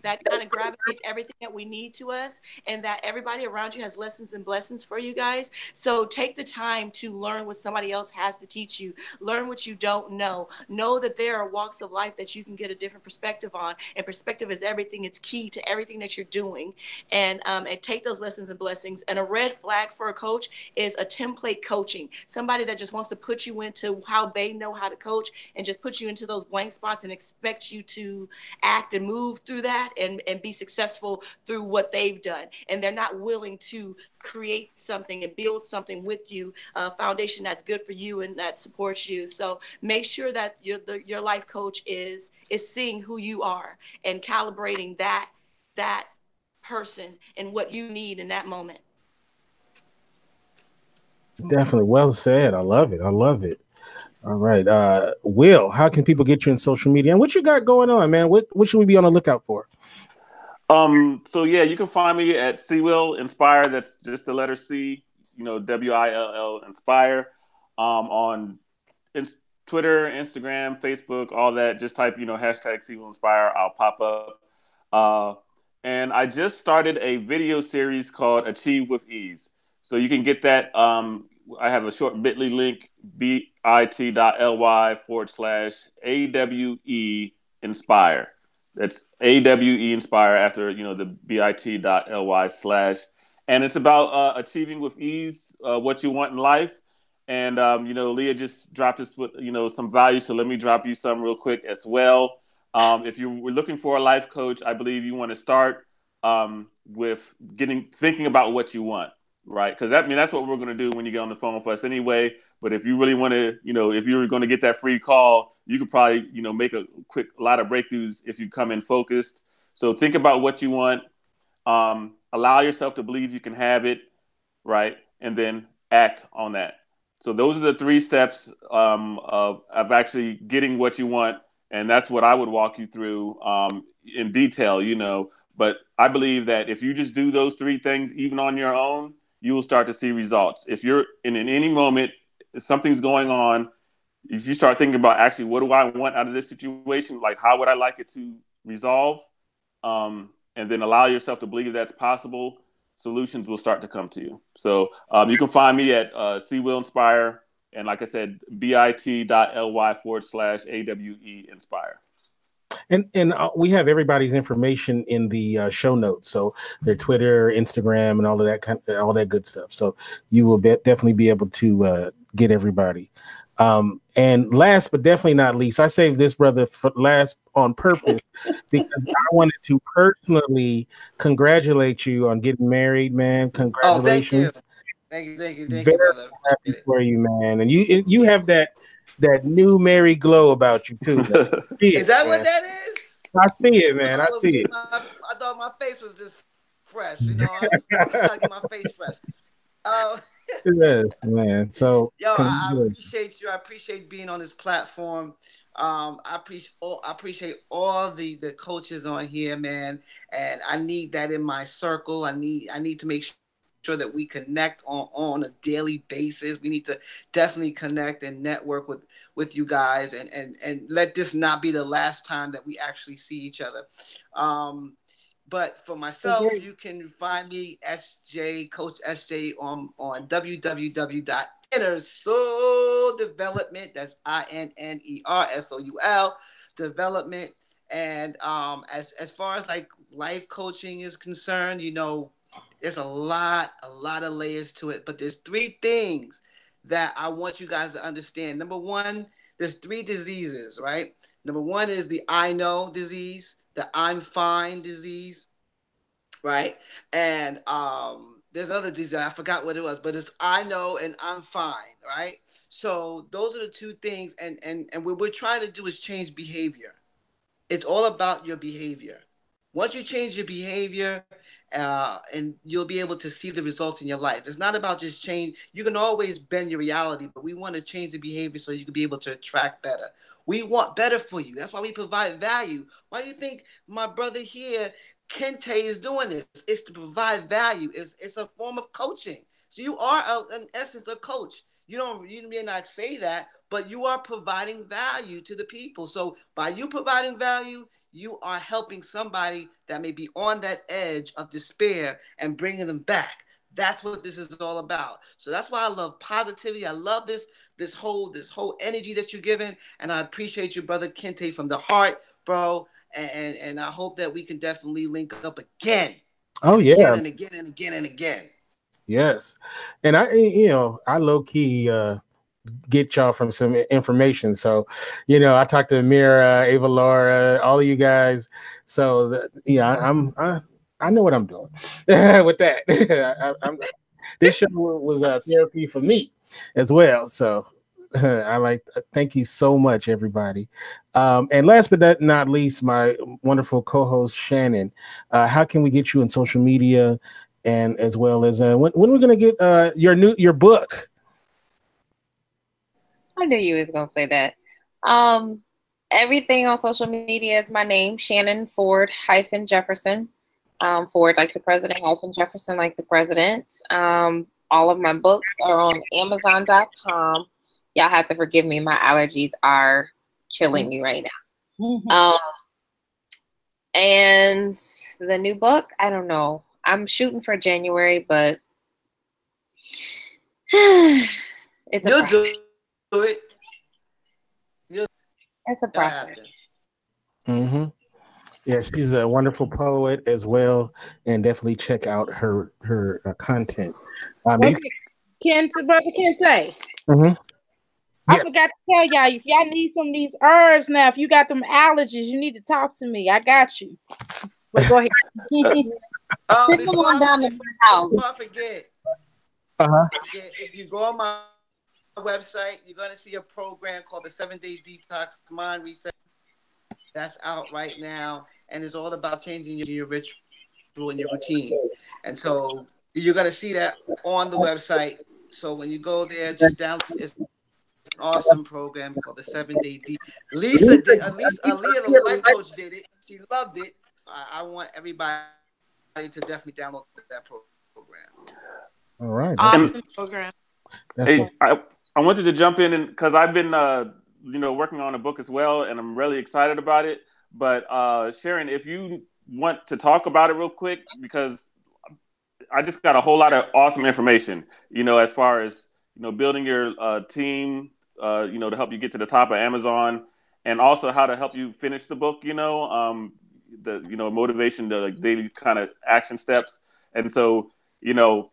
that kind of gravitates everything that we need to us, and that everybody around you has lessons and blessings for you guys. So take the time to learn what somebody else has to teach you. Learn what you don't know. Know that there are walks of life that you can get a different perspective on, and perspective is everything. It's key to everything that you're doing. And take those lessons and blessings. And a red flag for a coach is a template coaching. Somebody that just wants to put you into how they know how to coach and just put you into those blank spots and expect you to act and move through that and be successful through what they've done. And they're not willing to create something and build something with you, a foundation that's good for you and that supports you. So make sure that your life coach is seeing who you are and calibrating that person and what you need in that moment. Definitely. Well said. I love it. I love it. All right. Will, how can people get you in social media? And what you got going on, man? What should we be on the lookout for? So yeah, you can find me at C Will Inspire. That's just the letter C, WILL Inspire. On Twitter, Instagram, Facebook, all that. Just type, hashtag C Will Inspire. I'll pop up. And I just started a video series called Achieve with Ease. So you can get that. I have a short bit.ly link, bit.ly/AWE Inspire. That's AWE Inspire after, the bit.ly/. And it's about achieving with ease what you want in life. And, Leah just dropped us with, some value. So let me drop you some real quick as well. If you were looking for a life coach, I believe you want to start with thinking about what you want. Right. Because that's what we're going to do when you get on the phone with us anyway. But if you really want to, if you're going to get that free call, you could probably, make a lot of breakthroughs if you come in focused. So think about what you want. Allow yourself to believe you can have it. Right. And then act on that. So those are the 3 steps of actually getting what you want. And that's what I would walk you through in detail, But I believe that if you just do those 3 things, even on your own, you will start to see results. If you're in any moment, if something's going on, if you start thinking about actually what do I want out of this situation, like how would I like it to resolve, and then allow yourself to believe that's possible, solutions will start to come to you. So you can find me at C Will Inspire, and like I said, bit.ly/AWE Inspire. And we have everybody's information in the show notes, so their Twitter, Instagram, and all of that all that good stuff. So you will definitely be able to get everybody. And last but definitely not least, I saved this brother for last on purpose because I wanted to personally congratulate you on getting married, man. Congratulations! Oh, thank you, Very brother. happy for you, man. And you have that new Mary glow about you too. Is that what that is? I see it, man. I see it. I thought my face was just fresh. You know, I was trying to get my face fresh. Yes, man. So, I appreciate you. I appreciate being on this platform. I appreciate all the coaches on here, man. And I need that in my circle. I need to make sure that we connect on a daily basis. We need to definitely connect and network with you guys, and let this not be the last time that we actually see each other. But for myself, you can find me Coach SJ on www.innersoul development. That's INNERSOUL development. And as far as like life coaching is concerned, you know, there's a lot of layers to it. But there's 3 things that I want you guys to understand. Number 1, there's 3 diseases, right? Number 1 is the I know disease, the I'm fine disease, right? And there's another disease, I forgot what it was, but it's I know and I'm fine, right? So those are the 2 things, and what we're trying to do is change behavior. It's all about your behavior. Once you change your behavior, and you'll be able to see the results in your life. It's not about just change. You can always bend your reality, but we want to change the behavior so you can be able to attract better. We want better for you. That's why we provide value. Why do you think my brother here, Kente, is doing this? It's to provide value. It's a form of coaching. So you are, in essence, a coach. You may not say that, but you are providing value to the people. So by you providing value, you are helping somebody that may be on that edge of despair and bringing them back. That's what this is all about. So that's why I love positivity. I love this whole energy that you're giving, and I appreciate you, brother Kente, from the heart, bro. And I hope that we can definitely link up again. Oh yeah, again and again and again and again. Yes, and I low key get y'all from some information. So, I talked to DrAmirah, Avalaura, all of you guys. So, I know what I'm doing with that. This show was therapy for me as well. So, thank you so much, everybody. And last but not least, my wonderful co-host Shannon. How can we get you on social media, and as well as when we're gonna get your book? I knew you was gonna say that. Everything on social media is my name, Shannon Ford-Jefferson. Ford like the president, Jefferson like the president. All of my books are on Amazon.com. Y'all have to forgive me. My allergies are killing me right now. And the new book, I don't know. I'm shooting for January, but it's a process. It's a process. Mm-hmm. Yeah, she's a wonderful poet as well, and definitely check out her content. Brother Kente. Mm-hmm. I forgot to tell y'all, if y'all need some of these herbs now, if you got them allergies, you need to talk to me. I got you. But go ahead. Before I forget, if you go on my website, you're going to see a program called the 7-Day Detox Mind Reset. That's out right now, and it's all about changing your ritual and your routine. And so you're going to see that on the website. So when you go there, just download. It's an awesome program called the 7-Day Detox. Aaliyah, the life coach, did it. She loved it. I want everybody to definitely download that program. All right. Awesome program. Hey, I wanted to jump in and because I've been working on a book as well, and I'm really excited about it. But Sharon, if you want to talk about it real quick, because I just got a whole lot of awesome information, as far as building your team, to help you get to the top of Amazon, and also how to help you finish the book. The motivation, the daily kind of action steps, and so no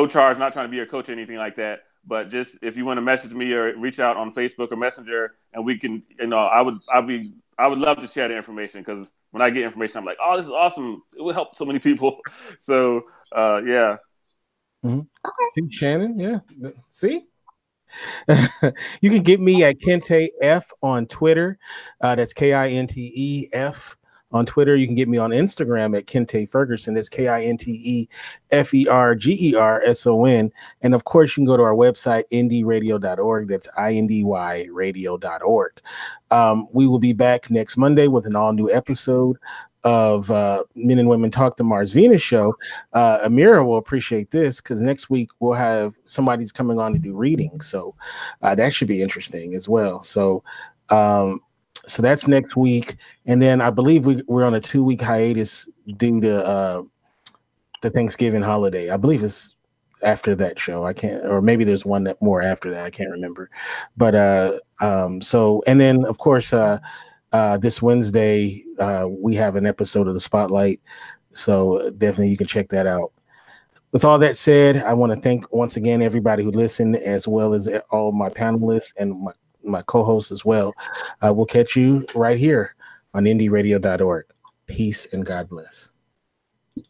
charge, not trying to be your coach or anything like that. But just if you want to message me or reach out on Facebook or Messenger, and we can, I would love to share the information, because when I get information, I'm like, oh, this is awesome. It will help so many people. So, yeah. Mm-hmm. Okay. See, Shannon, yeah. See? You can get me at Kente F on Twitter. That's KINTEF on Twitter. You can get me on Instagram at Kente Ferguson. That's KINTEFERGERSON. And of course, you can go to our website, indyradio.org. That's INDYradio.org. We will be back next Monday with an all-new episode of Men and Women Talk, the Mars Venus show. Amira will appreciate this, because next week we'll have somebody's coming on to do readings. So that should be interesting as well. So that's next week. And then I believe we're on a 2-week hiatus due to the Thanksgiving holiday. I believe it's after that show. I can't, or maybe there's one that more after that. I can't remember. But so, and then of course, this Wednesday, we have an episode of The Spotlight. So definitely you can check that out. With all that said, I want to thank once again everybody who listened, as well as all my panelists and my co-hosts as well. We'll catch you right here on indyradio.org. Peace and God bless. Yay.